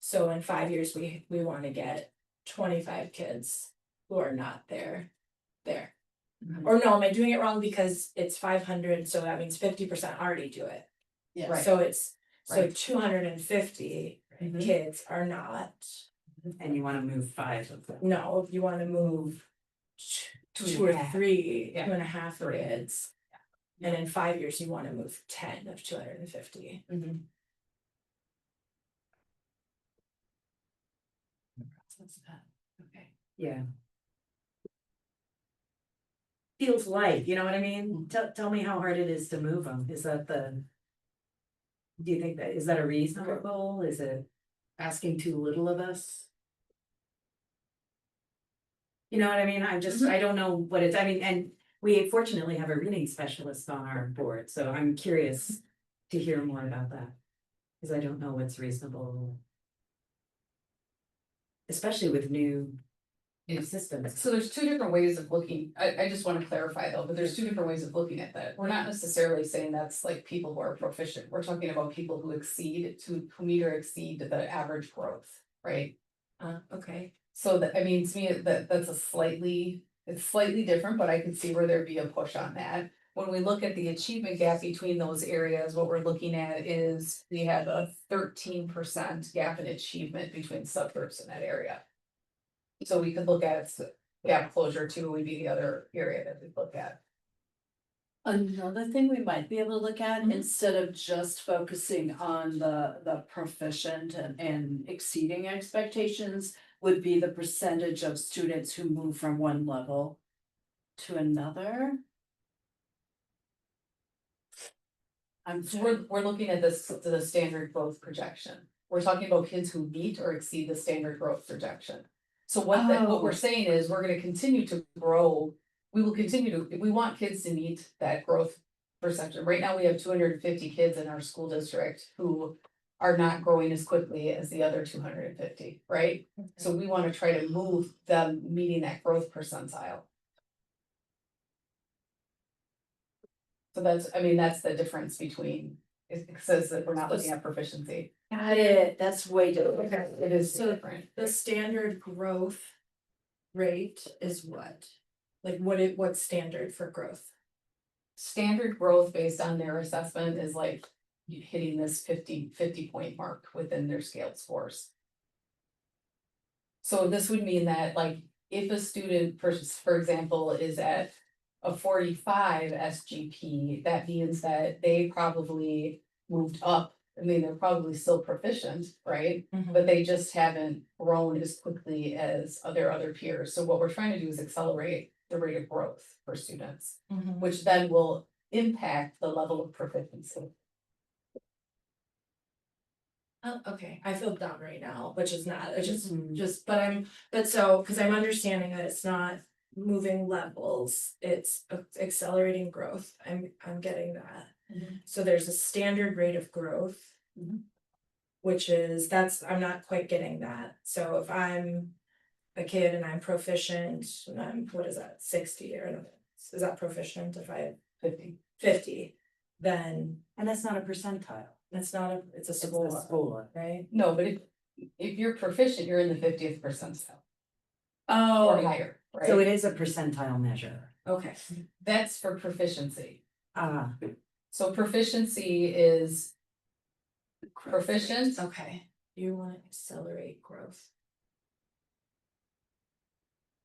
So in 5 years, we want to get 25 kids who are not there. Or no, am I doing it wrong because it's 500, so that means 50% already do it. Yeah. So it's, so Right. 250 kids are not, And you wanna move 5 of them. no, you wanna move two or three, Yeah. 2.5 kids. And in 5 years, you wanna move 10 of 250. Okay. Yeah. Feels light, you know what I mean? Tell me how hard it is to move them, is that the? Do you think that, is that a reasonable goal, is it asking too little of us? You know what I mean, I don't know what it's, I mean, and we fortunately have a reading specialist on our board, so I'm curious to hear more about that. Cause I don't know what's reasonable. Especially with new systems. So there's 2 different ways of looking, I just want to clarify though, but there's 2 different ways of looking at that. We're not necessarily saying that's like people who are proficient, we're talking about people who who meet or exceed the average growth, right? Okay. So that, I mean, to me, that's it's slightly different, but I can see where there'd be a push on that. When we look at the achievement gap between those areas, what we're looking at is we have a 13% gap in achievement between subgroups in that area. So we could look at gap closure too, would be the other area that we'd look at. Another thing we might be able to look at, instead of just focusing on the proficient and exceeding expectations, would be the percentage of students who move from one level to another. So we're looking at the standard growth projection. We're talking about kids who meet or exceed the standard growth projection. So what we're saying is we're gonna continue to grow. We will continue to, we want kids to meet that growth perception. Right now, we have 250 kids in our school district who are not growing as quickly as the other 250, right? So we wanna try to move them meeting that growth percentile. So that's the difference between, it says that we're not looking at proficiency. Got it, that's way different. Okay. It is So different. the standard growth rate is what? Like what's standard for growth? Standard growth based on their assessment is like hitting this 50 point mark within their scaled scores. So this would mean that like if a student, for example, is at a 45 SGP, that means that they probably moved up. I mean, they're probably still proficient, right? But they just haven't grown as quickly as their other peers. So what we're trying to do is accelerate the rate of growth for students, which then will impact the level of proficiency. Oh, okay, I feel dumb right now, which is not, it's just, cause I'm understanding that it's not moving levels, it's accelerating growth, I'm getting that. So there's a standard rate of growth. Which is, I'm not quite getting that, so if I'm a kid and I'm proficient, and I'm, what is that, 60 or, is that proficient if I have 50, then. And that's not a percentile. It's not it's a It's a school, school. right? No, but if you're proficient, you're in the 50th percentile or Oh, higher, right? So it is a percentile measure. okay, That's for proficiency. Ah, So proficiency is proficient. okay, you want to accelerate growth.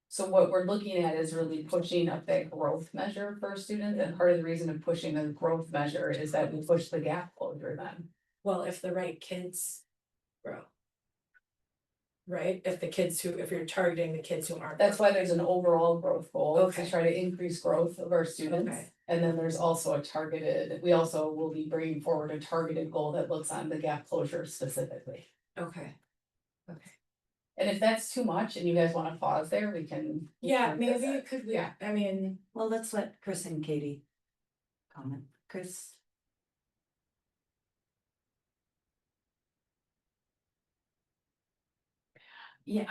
So what we're looking at is really pushing up that growth measure for students, and part of the reason of pushing the growth measure is that we push the gap closure then. Well, if the right kids grow. right? If you're targeting the kids who aren't. That's why there's an overall growth goal to Okay. try to increase growth of our students. Okay. And then there's also we also will be bringing forward a targeted goal that looks on the gap closure specifically. Okay. And if that's too much and you guys wanna pause there, we can. Yeah, maybe it could, Yeah. I mean, Well, let's let Chris and Katie comment. Chris? Yeah,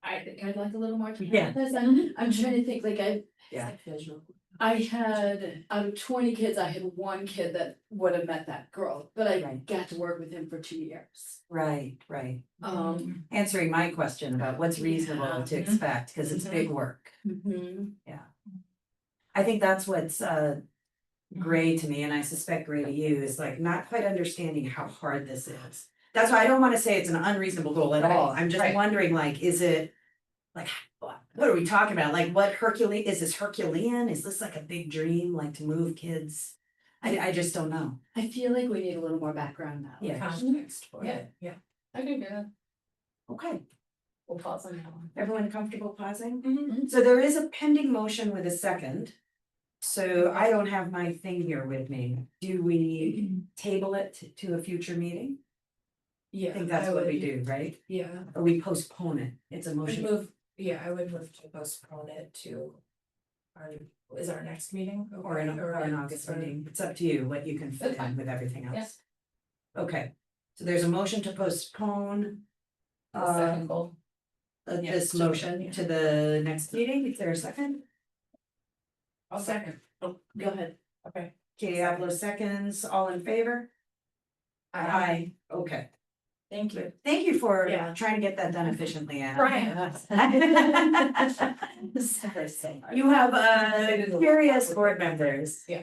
I think I'd like a little more time. Yeah. Because I'm trying to think, like Yeah. I had, out of 20 kids, I had one kid that would have met that girl, but I Right. got to work with him for 2 years. Right. Answering my question about what's reasonable to expect, because it's big work. mhm. I think that's what's gray to me, and I suspect gray to you, is like not quite understanding how hard this is. That's why I don't wanna say it's an unreasonable goal at all. I'm just right. wondering, like, is it, like, what are we talking about? Like, what is this Herculean? Is this like a big dream, like to move kids? I just don't know. I feel like we need a little more background now. Yeah. context for Yeah. it, yeah. I can do that. Okay, We'll pause on that one. everyone comfortable pausing? Mhm. So there is a pending motion with a second. So I don't have my thing here with me. Do we table it to a future meeting? Yeah. I think that's what we would- do, right? Yeah, Or we postpone it? It's a I motion. I would move to postpone it to our next meeting? Or an August meeting, it's up to you what you can fit That's in fine. with everything else. Yes. Okay, so there's a motion to postpone. The second goal. Yeah, This to- motion yeah. to the next meeting, is there a second? I'll second. Oh, go ahead. Okay. Katie Apple seconds, all in favor? Aye. Okay, Thank you. thank you for Yeah. trying to get that done efficiently, Anna. Sorry. You have curious board members. Yeah.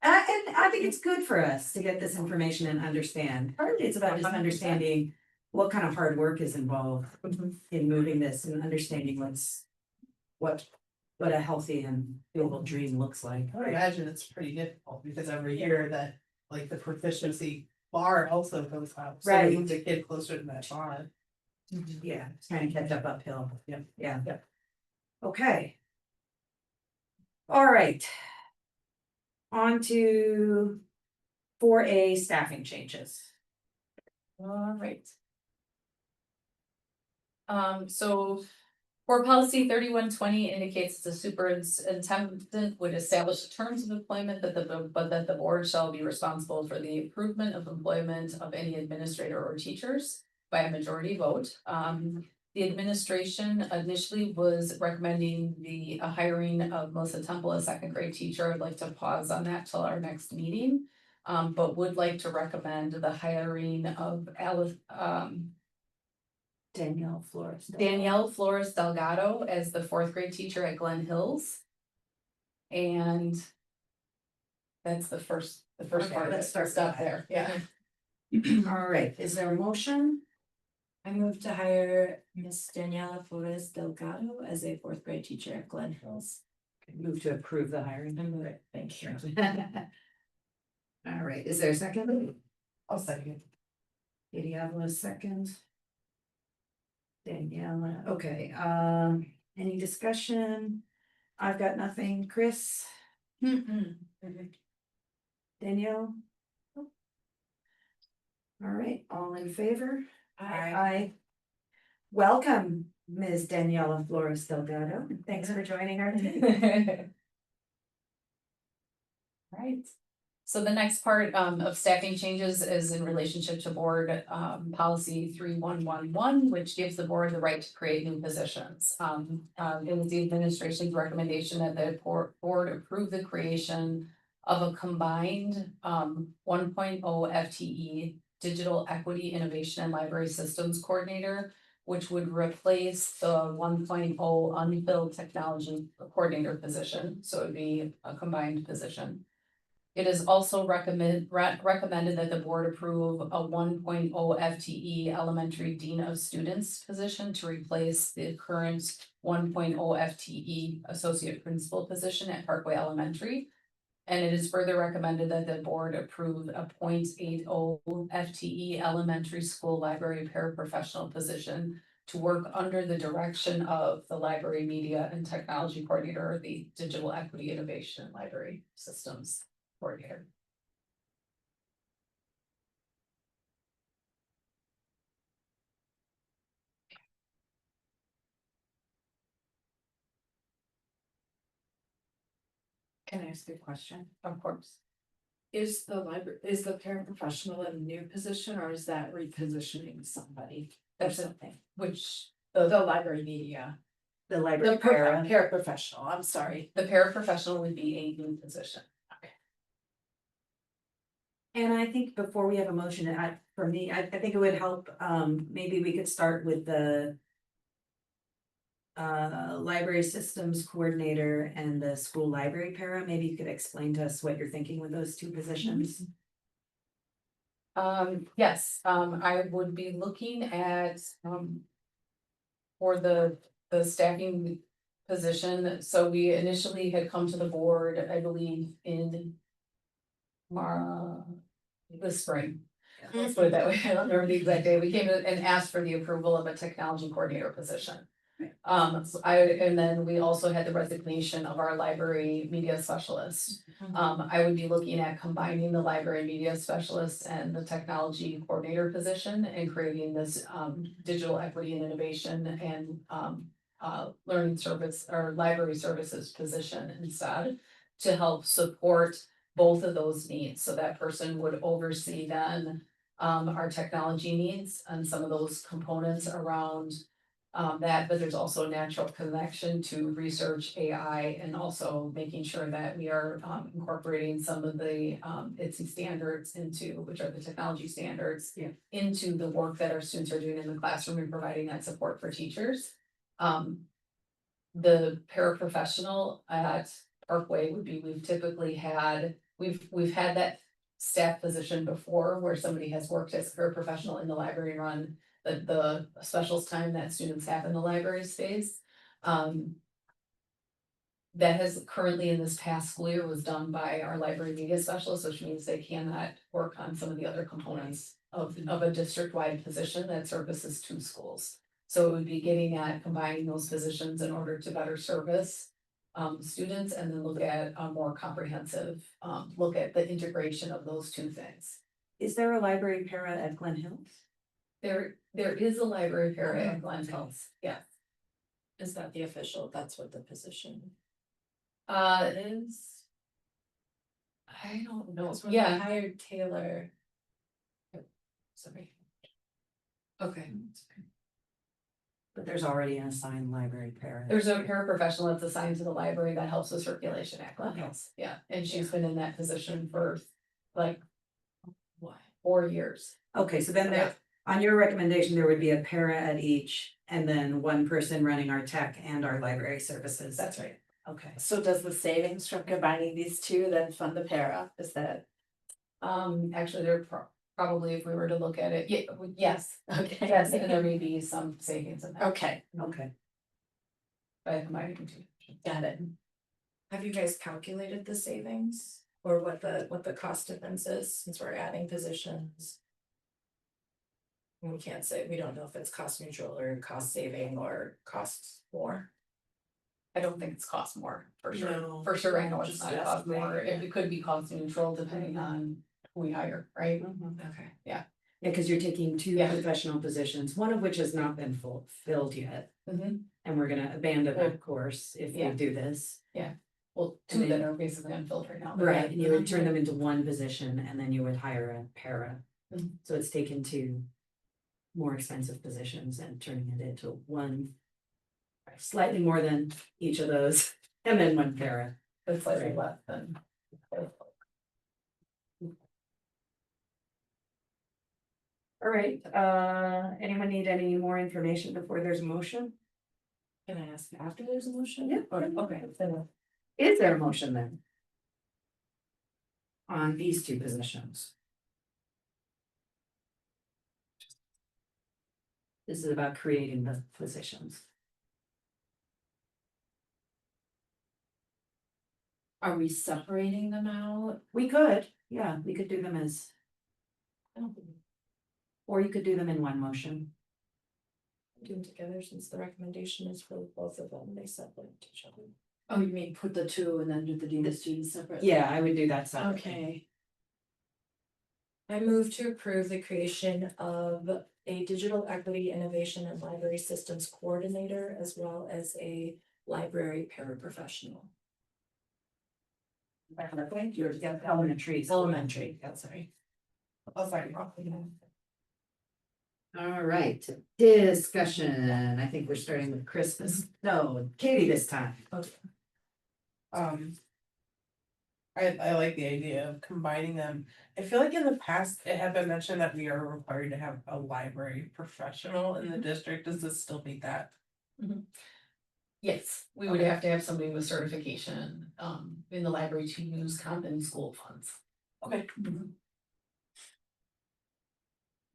And I think it's good for us to get this information and understand. Partly it's about just 100%. understanding what kind of hard work is involved Mm-hmm. in moving this and understanding what a healthy and doable dream looks like. I would imagine it's pretty difficult because every year that like the proficiency bar also goes up. So Right. it moves the kid closer to that bar. Yeah, it's trying to catch up uphill. Yeah. Yeah. Okay. All right. On to 4A staffing changes. All right. So board policy 3120 indicates the superintendent would establish the terms of employment that the board shall be responsible for the improvement of employment of any administrator or teachers by a majority vote. The administration initially was recommending the hiring of Melissa Temple, a second grade teacher. I'd like to pause on that till our next meeting. But would like to recommend the hiring of Danielle Flores. Danielle Flores Delgado as the fourth grade teacher at Glen Hills. And that's the first Okay, part of it. let's start Stop there. there, All right, is there a motion? I move to hire Miss Daniela Flores Delgado as a fourth grade teacher at Glen Hills. Move to approve the hiring. Thank you. All right, is there a second? I'll second. Katie Avila, second. Daniela, okay, any discussion? I've got nothing, Chris, Danielle? All right, all in favor? Aye. Welcome, Ms. Daniela Flores Delgado, thanks for joining our team. yeah. Right. So the next part of staffing changes is in relationship to board policy 3111, which gives the board the right to create new positions. It was the administration's recommendation that the board approve the creation of a combined 1.0 FTE digital equity innovation and library systems coordinator, which would replace the 1.0 unfilled technology coordinator position. So it would be a combined position. It is also recommended that the board approve a 1.0 FTE elementary dean of students position to replace the current 1.0 FTE associate principal position at Parkway Elementary. And it is further recommended that the board approve a 0.80 FTE elementary school library paraprofessional position to work under the direction of the library media and technology coordinator, or the digital equity innovation and library systems coordinator. Can I ask a question? Of course. Is the paraprofessional a new position or is that repositioning somebody or That's something? Which The library media. The library The para. paraprofessional, I'm sorry. the paraprofessional would be a new position. And I think before we have a motion, for me, I think it would help, maybe we could start with the library systems coordinator and the school library para. Maybe you could explain to us what you're thinking with those two positions. Yes, I would be looking at, for the staffing position, so we initially had come to the board, I believe, in the spring. Let's put it that way, I don't remember the exact day, we came and asked for the approval of a technology coordinator position. And then we also had the resignation of our library media specialist. I would be looking at combining the library media specialist and the technology coordinator position and creating this digital equity and innovation and learning service or library services position instead, to help support both of those needs. So that person would oversee then our technology needs and some of those components around that, but there's also a natural connection to research AI and also making sure that we are incorporating some of the ITSE standards into, which are the technology standards. Yeah. Into the work that our students are doing in the classroom and providing that support for teachers. The paraprofessional at Parkway would be, we've typically had, we've had that staff position before where somebody has worked as a paraprofessional in the library and run the specials time that students have in the library space. That has currently in this past school year was done by our library media specialist, which means they cannot work on some of the other components of a district-wide position that services two schools. So it would be getting at combining those positions in order to better service students and then look at a more comprehensive look at the integration of those two things. Is there a library para at Glen Hills? There is a library para at Glen Hills, yes. Is that the official, that's what the position? It is. I don't know, Because when we yeah, hired Taylor, sorry. Okay, But there's already an assigned library para. there's a paraprofessional that's assigned to the library that helps with circulation at Glen Okay. Hills, yeah, and she's been in that position for like. What, 4 years? Okay, so then there, on your recommendation, there would be a para at each, and then one person running our tech and our library services. That's right. Okay. So does the savings from combining these two then fund the para? Is that? Actually, there probably, if we were to look at it, yes, Okay. yes, and there may be some savings in that. Okay, Okay. By combining two. got it. have you guys calculated the savings? Or what the cost difference is, since we're adding positions? We can't say, we don't know if it's cost neutral or cost saving or costs more. I don't think it's cost more, for sure. No. For sure, I know it's Just not cost more, estimating, it could be cost neutral depending on who we hire, right? Okay. Yeah, because you're taking two Yeah. professional positions, one of which has not been filled yet. Mhm. And we're gonna abandon that course if we Yeah. do this. Well, two that are basically unfilled right now. but Right, yeah. and you would turn them into one position and then you would hire a para. Mhm. So it's taken two more expensive positions and turning it into one. Slightly more than each of those, and then one para. It's slightly Right. less than. All right, anyone need any more information before there's a motion? Can I ask after there's a motion? Yeah. Or, okay, then, Is there a motion then? On these two positions? This is about creating the positions. Are we separating them out? We could, yeah, we could do them as, or you could do them in one motion. Do them together since the recommendation is for both of them, they separate each other. Oh, you mean put the two and then do the dean of students separate? Yeah, I would do that separately. Okay, I move to approve the creation of a digital equity innovation and library systems coordinator as well as a library paraprofessional. You're elementary. Elementary, yeah, sorry. Oh, sorry. All right, discussion. I think we're starting with Christmas. No, Katie this time. I like the idea of combining them. I feel like in the past, it had been mentioned that we are required to have a library professional in the district. Does this still meet that? Yes, we would have to have somebody with certification, in the library to use common school funds. Okay.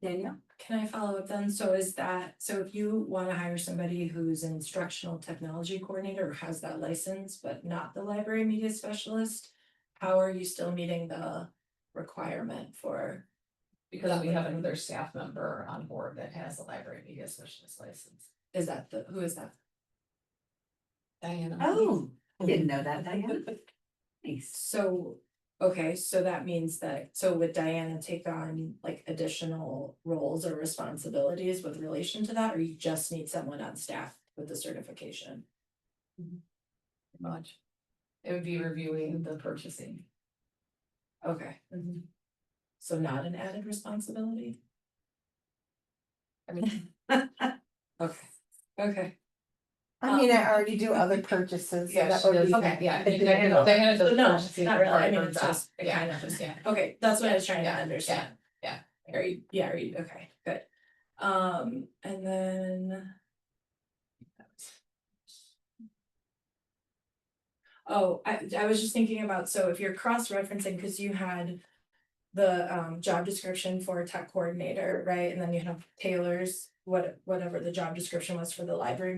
Danielle? Can I follow up then? So is that, so if you wanna hire somebody who's an instructional technology coordinator or has that license, but not the library media specialist, how are you still meeting the requirement for? Because we have another staff member on board that has a library media specialist license. Is that the, who is that? Diana. Oh, didn't know that, Diane. Nice. So, okay, so that means that, so would Diana take on like additional roles or responsibilities with relation to that, or you just need someone on staff with the certification? Much. It would be reviewing the purchasing. Okay. So not an added responsibility? I mean, Okay, okay. I mean, I already do other purchases, so yeah, that she would does, be. okay, yeah. a different- Diana does No, purchasing not for really, part I of mean, her it's job. just, it Yeah. kind of is, yeah, okay, that's what I was trying to Yeah, understand. yeah. Are you, yeah, are you, okay, good. And then. Oh, I was just thinking about, so if you're cross-referencing, cause you had the job description for tech coordinator, right? And then you have Taylor's, whatever the job description was for the library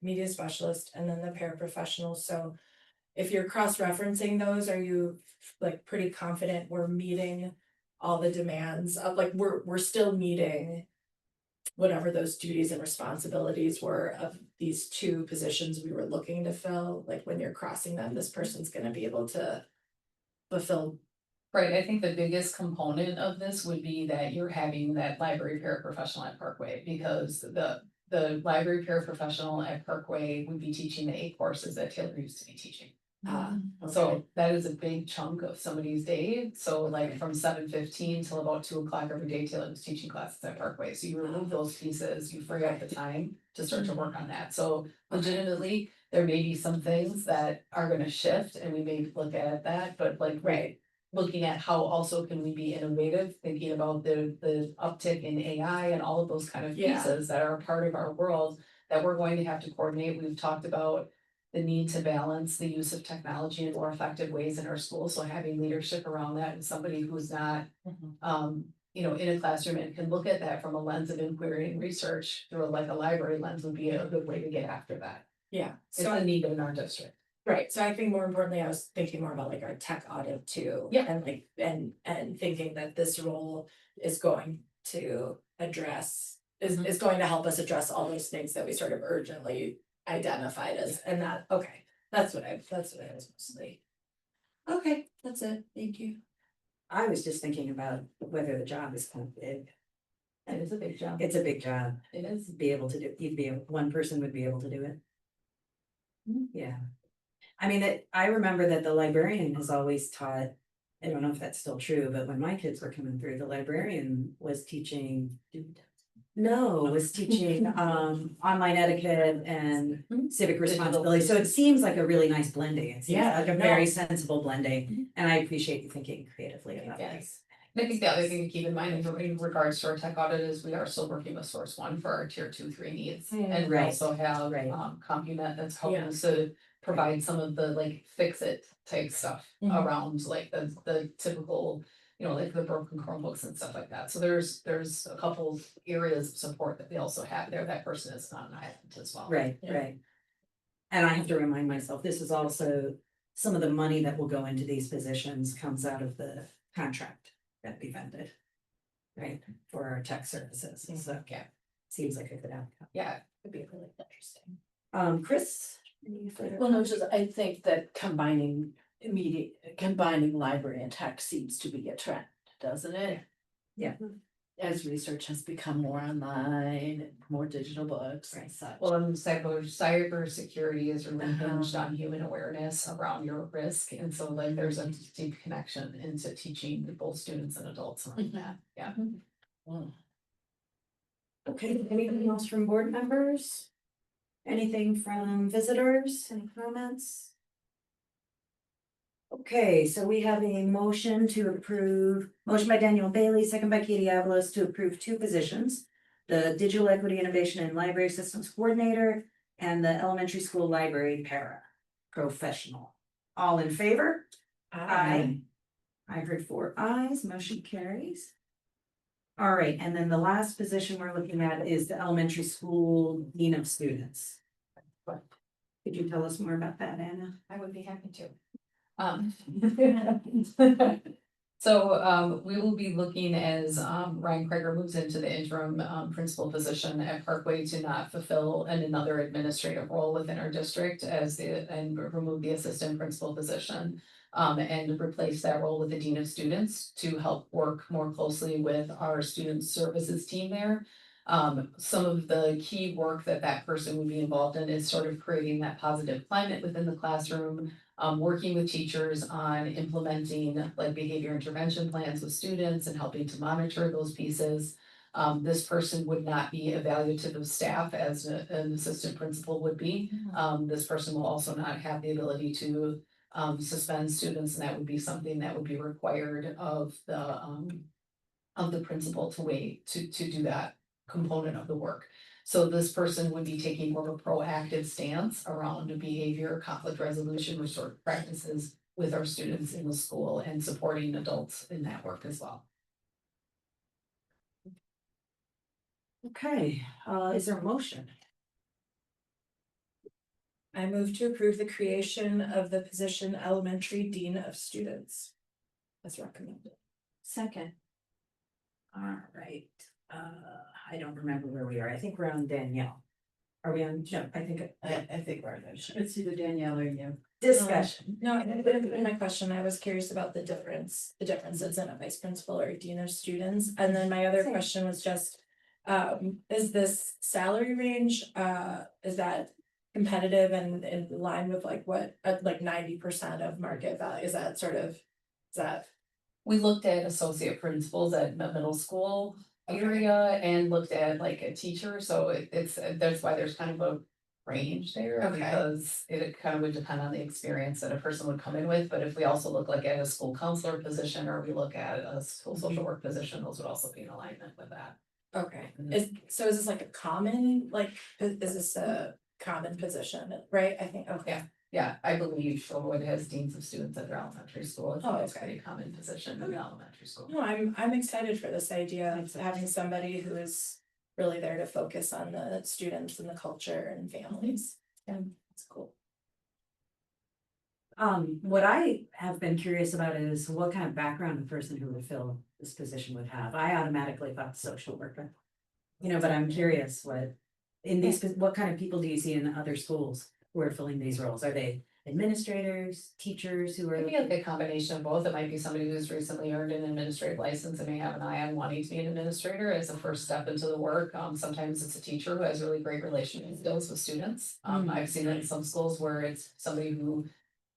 media specialist, and then the paraprofessional, so. If you're cross-referencing those, are you like pretty confident we're meeting all the demands of, like, we're still meeting. Whatever those duties and responsibilities were of these two positions we were looking to fill, like when you're crossing them, this person's gonna be able to. Fulfill. Right, I think the biggest component of this would be that you're having that library paraprofessional at Parkway, because the library paraprofessional at Parkway would be teaching the 8 courses that Taylor used to be teaching. So that is a big chunk of somebody's day, so like from 7:15 till about 2 o'clock every day, Taylor was teaching classes at Parkway, so you remove those pieces, you free up the time to start to work on that, so legitimately. There may be some things that are gonna shift and we may look at that, but like, right. Looking at how also can we be innovative, thinking about the uptick in AI and all of those kind of Yeah. pieces that are a part of our world. That we're going to have to coordinate, we've talked about the need to balance the use of technology in more effective ways in our schools, so having leadership around that and somebody who's not. In a classroom and can look at that from a lens of inquiry and research through like a library lens would be a good way to get after that. Yeah, It's so a need in our district. right, so I think more importantly, I was thinking more about like our tech audit too. Yeah. And like, and thinking that this role is going to address, is going to help us address all those things that we sort of urgently identified as, and that, okay, that's what I was mostly. Okay, that's it, thank you. I was just thinking about whether the job is kind of big. It is a big job. It's a big job. It is. Be able to do, one person would be able to do it. Yeah. I mean, I remember that the librarian has always taught, I don't know if that's still true, but when my kids were coming through, the librarian was teaching. Was teaching online etiquette and civic responsibility, so it seems like a really nice blending, it seems Yeah, like a no. very sensible blending, and I appreciate you thinking creatively about Yes. this. And I think the other thing to keep in mind in regards to our tech audit is we are still working with Source One for our tier 2, 3 needs. And we Right. also have Right. Compunet that's helping Yeah. us to provide some of the like fix it type stuff Mhm. around like the typical, like the broken Chromebooks and stuff like that. So there's a couple areas of support that we also have there. That person is not an island as well. Right, Yeah. right. And I have to remind myself, this is also some of the money that will go into these positions comes out of the contract that we vended. Right, for our tech services, so yeah, seems like a good outcome. Yeah, it'd be really interesting. Chris? Any further Well, no, comments? just, I think that combining library and tech seems to be a trend, doesn't it? Yeah. As research has become more online and more digital books and such. Well, and cybersecurity is really hinged on human awareness around your risk, and so like there's a deep connection into teaching both students and adults around that, yeah. Mm. Okay, anything else from board members? Anything from visitors, any comments? Okay, so we have a motion to approve, motion by Daniel Bailey, second by Katie Avalos to approve two positions. The Digital Equity Innovation and Library Systems Coordinator and the Elementary School Library Para Professional. All in favor? I heard 4 ayes, motion carries. All right, and then the last position we're looking at is the Elementary School Dean of Students. Could you tell us more about that, Anna? I would be happy to. So we will be looking as Ryan Krager moves into the interim principal position at Parkway to not fulfill another administrative role within our district and remove the assistant principal position. And replace that role with the dean of students to help work more closely with our student services team there. Some of the key work that person would be involved in is sort of creating that positive climate within the classroom, working with teachers on implementing like behavior intervention plans with students and helping to monitor those pieces. This person would not be evaluative of staff as an assistant principal would be. This person will also not have the ability to suspend students, and that would be something that would be required of the principal to do that component of the work. So this person would be taking more of a proactive stance around behavior, conflict resolution, restorative practices with our students in the school and supporting adults in that work as well. Okay, is there a motion? I move to approve the creation of the position Elementary Dean of Students. As recommended. Second. All right, I don't remember where we are. I think we're on Danielle. Are we on? No, I think. I think we're there. It's either Danielle or you. Discussion. No, in my question, I was curious about the differences in a vice principal or a dean of students. And then my other Same. question was just, is this salary range, is that competitive and in line with like what, like 90% of market value? Is that sort of, is that? We looked at associate principals at the middle school area and looked at like a teacher, so that's why there's kind of a range there. Okay. Because it kind of would depend on the experience that a person would come in with, but if we also look like at a school counselor position or we look at a school social work position, those would also be in alignment with that. Okay, Mhm. is this like a common, like, is this a common position, right? I think, okay. Yeah, I believe Sherwood has deans of students at their elementary school. It's Oh, a okay. pretty common position in the elementary school. No, I'm excited for this idea of having somebody who is really there to focus on the students and the culture and families. Yeah, it's cool. What I have been curious about is what kind of background the person who would fill this position would have. I automatically thought social worker. You know, but I'm curious what, what kind of people do you see in other schools who are filling these roles? Are they administrators, teachers who are? Maybe like a combination of both. It might be somebody who's recently earned an administrative license and may have an eye on wanting to be an administrator as a first step into the work. Sometimes it's a teacher who has really great relationship skills with students. I've seen it in some schools where it's somebody who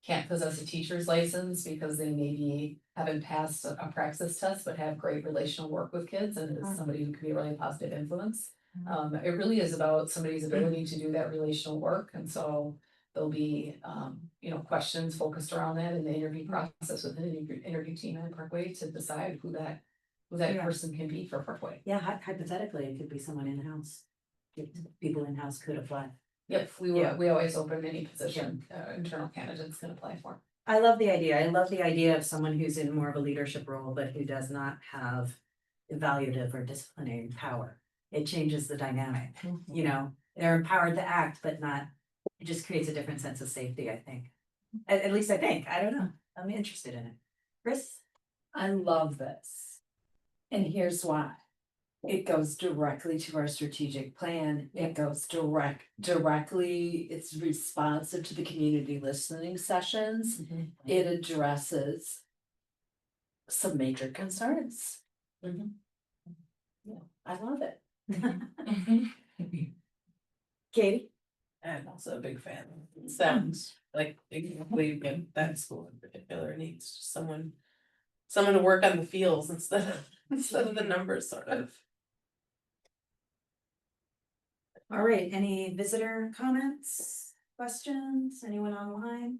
can't possess a teacher's license because they maybe haven't passed a praxis test, but have great relational work with kids and is somebody who can be a really positive influence. It really is about somebody's ability to do that relational work. And so there'll be, questions focused around that in the interview process with the interview team at Parkway to decide who that Yeah. person can be for Parkway. Yeah, hypothetically, it could be someone in-house. People in-house could apply. Yep, we always open any position, internal candidates can apply for. I love the idea. I love the idea of someone who's in more of a leadership role, but who does not have evaluative or disciplinary power. It changes the dynamic, you know, they're empowered to act, but not, it just creates a different sense of safety, I think. At least I think, I don't know, I'm interested in it. Chris? I love this. And here's why. It goes directly to our strategic plan. It goes directly, it's responsive to the community listening sessions. It addresses some major concerns. Mhm. Yeah, I love it. Katie? I'm also a big fan. Sounds like exactly what that school in particular needs, just someone to work on the feels instead of the numbers sort of. All right, any visitor comments, questions, anyone online?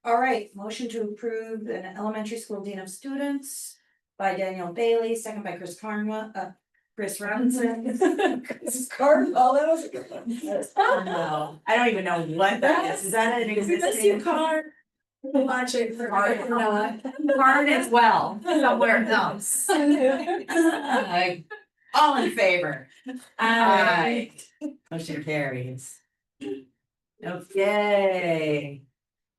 All right, motion to approve an elementary school dean of students by Danielle Bailey, second by Chris Robinson. Chris Carnwell, that was a good one. I don't even know what that is that an existing? Car. Watching for. Carn as well, somewhere else. All in favor? Aye. Motion carries. Okay.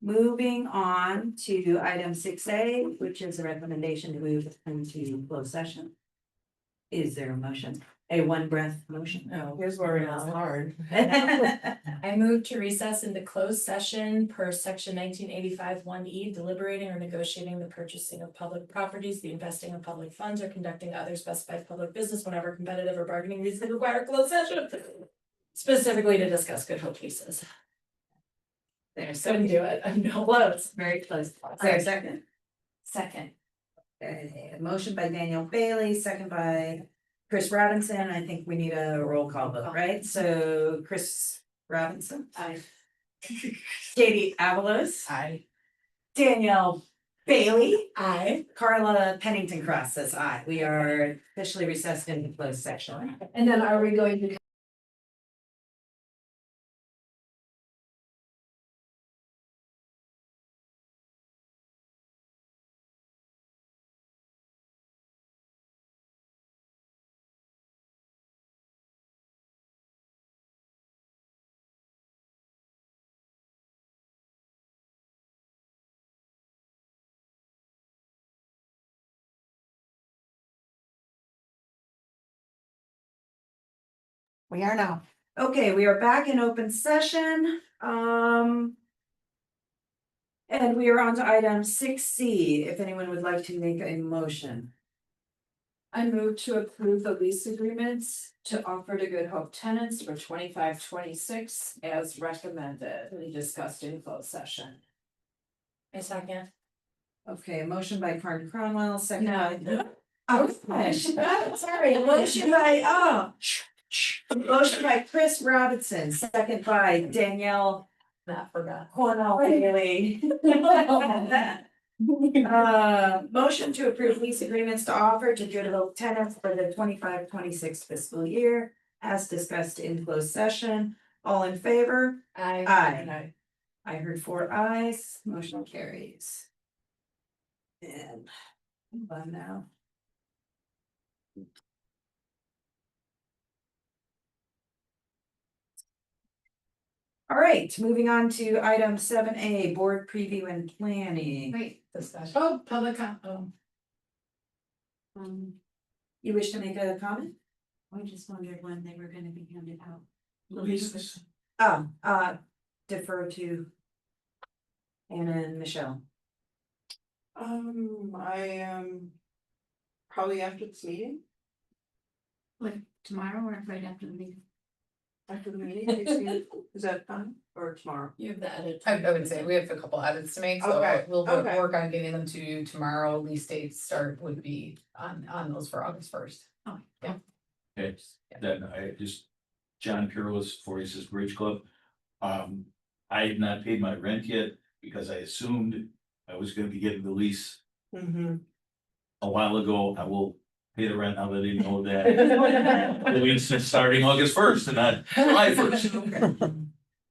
Moving on to item 6A, which is a recommendation to move into closed session. Is there a motion? A one breath motion? Oh, here's where it's hard. I move to recess into closed session per section 1985 1E, deliberating or negotiating the purchasing of public properties, the investing of public funds, or conducting other specified public business whenever competitive or bargaining reasons require closed session. Specifically to discuss Good Hope leases. There's Couldn't do it, I'm no close. very close. Is there a second? Second. Okay, a motion by Danielle Bailey, second by Chris Robinson. I think we need a roll call vote, right? So Chris Robinson. Aye. Katie Avalos. I. Danielle Bailey. Aye. Carla Pennington Cross says aye. We are officially recessed into closed section. And then are we going to We are now. Okay, we are back in open session. And we are on to item 6C, if anyone would like to make a motion. I move to approve the lease agreements to offer to Good Hope tenants for 25-26 as recommended and discussed in closed session. A second. Okay, a motion by Karen Cronwell, second No. by. Oh, sorry, a motion by, motion by Chris Robinson, second by Danielle Not forgot. Cornell Bailey. Motion to approve lease agreements to offer to Good Hope tenants for the 25-26 fiscal year, as discussed in closed session. All in favor? Aye. I heard 4 ayes, motion carries. And move on now. All right, moving on to item 7A, board preview and planning. Wait, discussion. Oh, public com, You wish to make a comment? I just wondered when they were gonna be handed out. Defer to Anna and Michelle. I am probably after this meeting, Like tomorrow or right after the meeting? after the meeting, is that fine, or tomorrow? You have the edit. I would say we have a couple edits to make, so Okay, we'll okay. work on getting them to you tomorrow. Lease dates start would be on those for August 1st. Okay, then I just, John Peerless, 46 Bridge Club. I have not paid my rent yet because I assumed I was gonna be getting the lease Mm-hmm. a while ago. I will pay the rent now that I didn't know that. The lease is starting August 1st and not July 1st.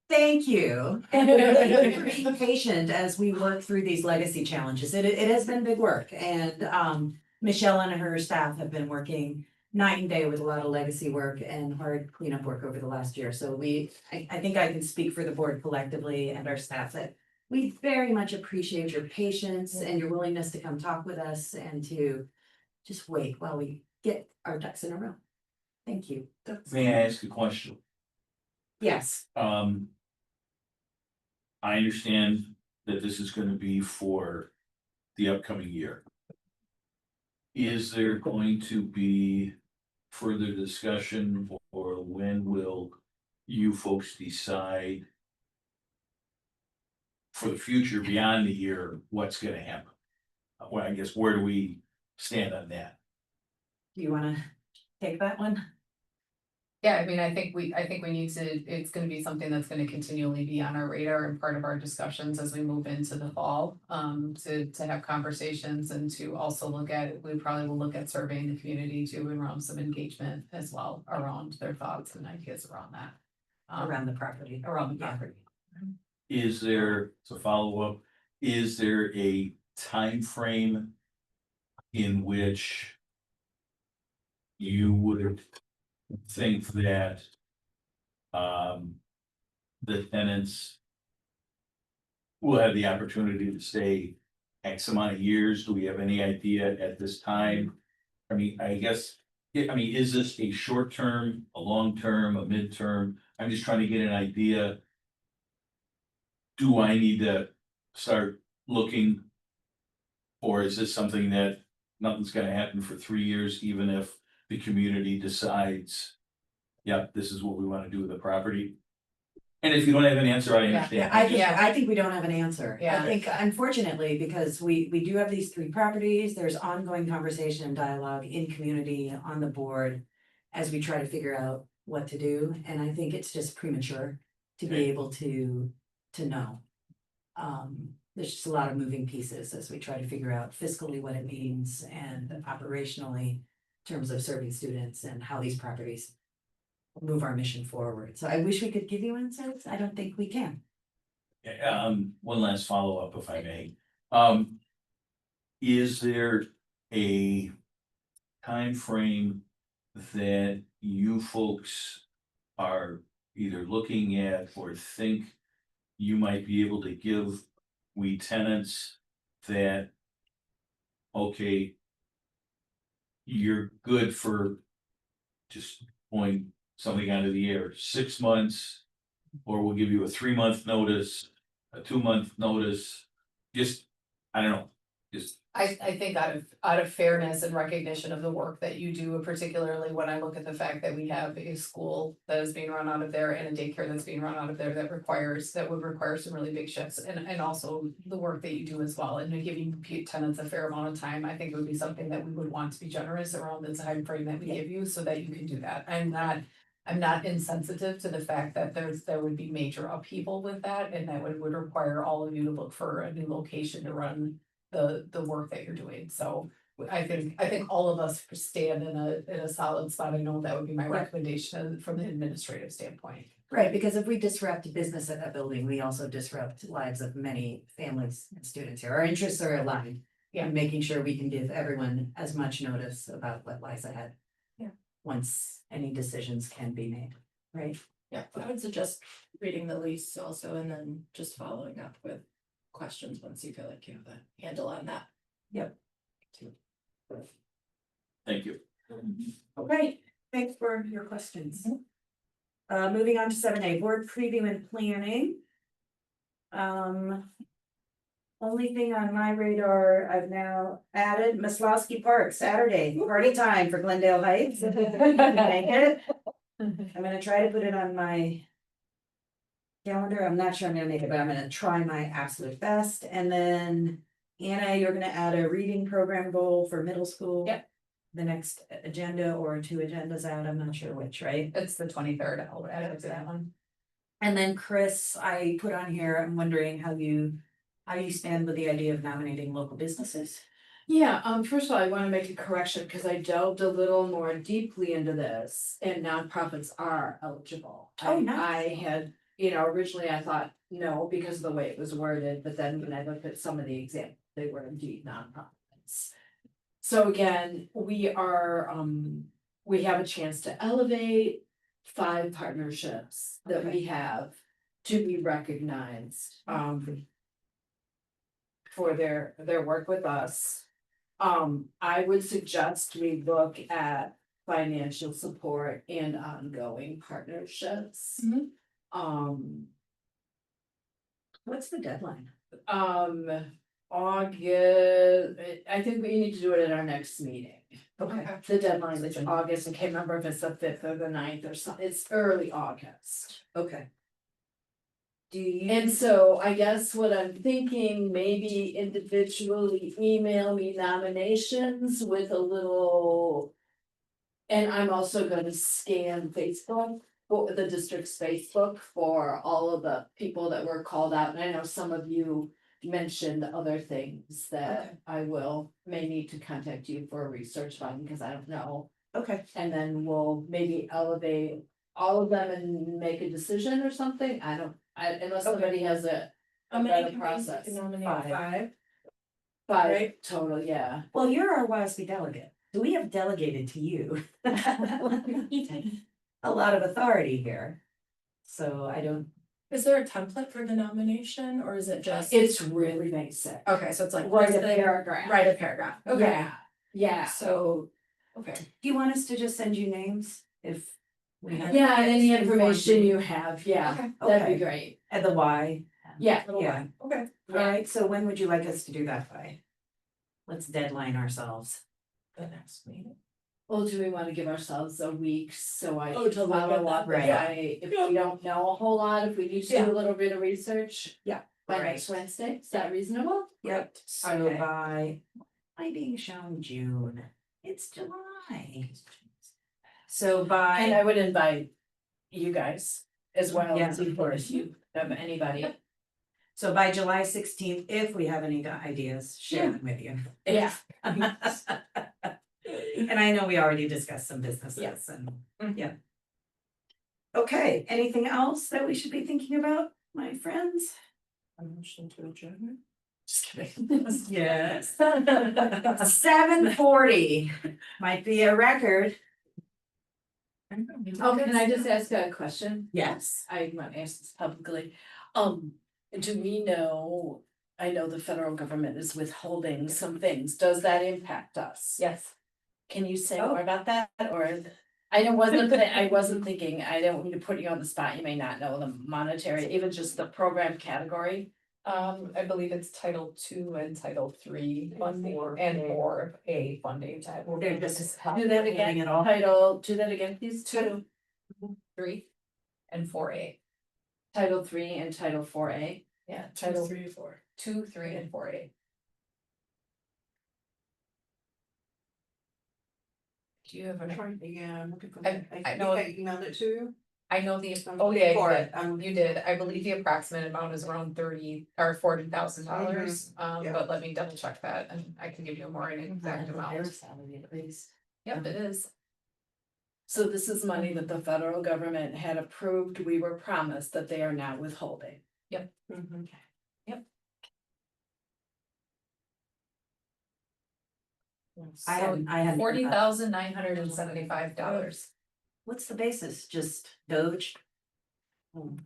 Thank you. And thank you for being patient as we work through these legacy challenges. It has been big work and Michelle and her staff have been working night and day with a lot of legacy work and hard cleanup work over the last year. So I think I can speak for the board collectively and our staff that we very much appreciate your patience and your willingness to come talk with us and to just wait while we get our ducks in a row. Thank you. May I ask a question? Yes, I understand that this is gonna be for the upcoming year. Is there going to be further discussion, or when will you folks decide for the future beyond the year, what's gonna happen? Well, I guess, where do we stand on that? do you wanna take that one? Yeah, I mean, I think we need to, it's gonna be something that's gonna continually be on our radar and part of our discussions as we move into the fall. To have conversations and to also look at, we probably will look at surveying the community too, and around some engagement as well, around their thoughts and ideas around that. Around the property. Around the Yeah. property. Is there, to follow up, is there a time frame in which you would think that the tenants will have the opportunity to stay X amount of years? Do we have any idea at this time? I mean, I guess, is this a short term, a long term, a midterm? I'm just trying to get an idea. Do I need to start looking? Or is this something that nothing's gonna happen for 3 years, even if the community decides, yep, this is what we wanna do with the property? And if you don't have an answer, I understand. I think we don't have an answer. Yeah. I think unfortunately, because we do have these 3 properties, there's ongoing conversation and dialogue in community, on the board. As we try to figure out what to do, and I think it's just premature to be Okay. able to know. There's just a lot of moving pieces as we try to figure out fiscally what it means and operationally. In terms of serving students and how these properties move our mission forward. So I wish we could give you insights. I don't think we can. One last follow-up, if I may. Is there a time frame that you folks are either looking at or think you might be able to give we tenants that, okay, you're good for just point something out of the air, 6 months, or we'll give you a 3-month notice, a 2-month notice, just, I don't know, just. I think out of fairness and recognition of the work that you do, particularly when I look at the fact that we have a school that is being run out of there and a daycare that's being run out of there that would require some really big shifts, and also the work that you do as well, and giving tenants a fair amount of time. I think it would be something that we would want to be generous around the time frame that we give you so that you can do that. I'm not insensitive to the fact that there would be major upheaval with that, and that would require all of you to look for a new location to run the work that you're doing. So I think all of us stand in a solid spot. I know that would be my recommendation from the administrative standpoint. Right, because if we disrupt business at that building, we also disrupt lives of many families and students here. Our interests are aligned. Yeah. And making sure we can give everyone as much notice about what lies ahead. Yeah. Once any decisions can be made, right? Yeah, I would suggest reading the lease also and then just following up with questions once you feel like you have a handle on that. Thank you. Okay, thanks for your questions. Moving on to 7A, board preview and planning. Only thing on my radar, I've now added Maslowski Park, Saturday, party time for Glendale Heights. Make it. I'm gonna try to put it on my calendar. I'm not sure I'm gonna make it, but I'm gonna try my absolute best. And then Anna, you're gonna add a reading program goal for middle school. Yep. The next agenda or 2 agendas out, I'm not sure which, right? It's the 23rd. I'll add it to that one. And then Chris, I put on here, I'm wondering how you stand with the idea of nominating local businesses. Yeah, first of all, I wanna make a correction, because I delved a little more deeply into this, and nonprofits are eligible. Oh, nice. I had, originally I thought no, because of the way it was worded, but then when I looked at some of the examples, they were indeed nonprofits. So again, we have a chance to elevate 5 partnerships that we have to be recognized. for their work with us. I would suggest we look at financial support and ongoing partnerships. Mhm. What's the deadline? August, I think we need to do it at our next meeting. Okay. The deadline is August, I can't remember if it's the 5th or the 9th or something, it's early August. Okay. Do you? And so I guess what I'm thinking, maybe individually email me nominations with a little. And I'm also gonna scan Facebook, for the district's Facebook for all of the people that were called out, and I know some of you mentioned other things that I may need to contact you for a research fund, because I don't know. Okay, And then we'll maybe elevate all of them and make a decision or something, unless somebody has a How better many process. can nominate? Five. Five Right. total, yeah. well, you're our WASB delegate, so we have delegated to you. A lot of authority here. So I don't, Is there a template for the nomination or is it just? It's really basic. Okay, so it's like. Write a here's the- paragraph. Write a paragraph. Okay. Yeah, yeah. So, okay. do you want us to just send you names if we have? Yeah, and any Inform information me. you have, yeah, Okay. that'd Okay. be great. At the Y? Yeah. Little Yeah. one. Okay. All right, so when would you like us to do that by? Let's deadline ourselves. The next meeting. Well, do we wanna give ourselves a week so I Oh, can to look at follow that, up right. if we don't know a whole lot, if we need to Yeah. do a little bit of research? Yeah. By Right. next Wednesday, is that reasonable? Yep, so Okay. by being shown June, it's July. So And by, I would invite you guys as well, Yeah. of course, if you have anybody. so by July 16th, if we have any ideas, share them with you. Yeah. And I know we already discussed some businesses and, yeah. Okay, anything else that we should be thinking about, my friends? A motion to adjourn. Just kidding. Yes. 7:40 might be a record. Oh, can I just ask a question? Yes. I want to ask this publicly. Do we know, I know the federal government is withholding some things, does that impact us? Yes. Can you say Oh. more about that, or? I wasn't thinking, I don't want to put you on the spot, you may not know the monetary, even just the program category. I believe it's Title II and Title III funding and 4A funding. They're just Do that again, it all. do that again, please, Title 3 and 4A. Title III and Title 4A. Yeah, Title Title 3, 4. 2, 3, and 4A. Do you have an? Yeah, I'm looking for I- that. I know- think I emailed it to you. I know the, I'm oh yeah, for you it. did. You did, I believe the approximate amount is around $40,000, yeah. but let me double check that and I can give you a more exact amount. salary at least. Yep, it is. So this is money that the federal government had approved, we were promised that they are now withholding. I hadn't. $40,975. What's the basis? Just Doge? Or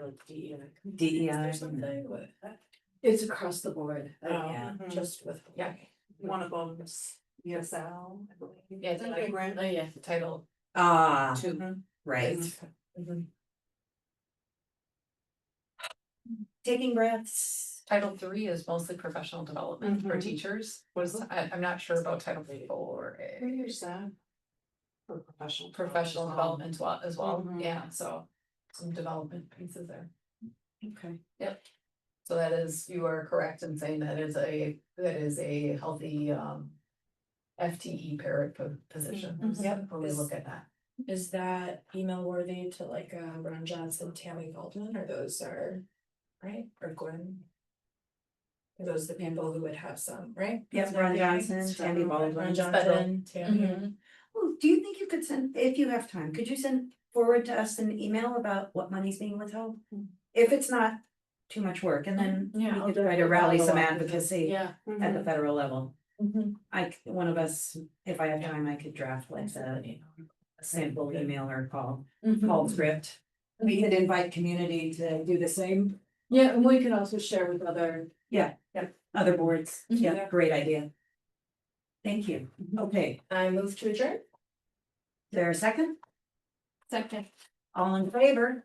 like DEI. DEI. Is there something with that? It's across the board. Yeah. Just with. Yeah. One of them is ESL, I believe. Yeah, it's like Oh, yeah. Title Ah, 2. right. Mhm. Taking breaths. Title 3 is mostly professional development for Mhm. teachers. I'm not sure about Title 4. Here's that. For professional. Professional development as well, Mhm. yeah, so some development pieces there. Okay. So that is, you are correct in saying that is a healthy FTE position. Mhm. Yep, we look at that. Is that email worthy to like Ron Johnson, Tammy Goldman, or those are, right, or Gwen? Are those the people who would have some, right? Yep, Ron Johnson, Tammy Baldwin. Ron Johnson, Tammy. Mhm. Well, do you think you could send, if you have time, could you send forward to us an email about what money's being withheld? If it's not too much work, and then we Yeah, I'll could try to rally some advocacy Yeah. at the federal level. Mhm. One of us, if I have time, I could draft like a sample email or call script. We could invite community to do the same. Yeah, and we can also share with other. Yeah. other boards. Yeah, Yeah. great idea. Thank you. Okay, I move to adjourn. is there a second? Second. All in favor?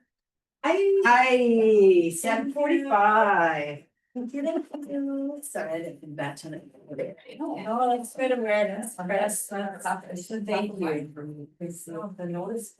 Aye, 7:45. Sorry, I didn't do that tonight. Oh, that's good awareness. Thank you. The notice.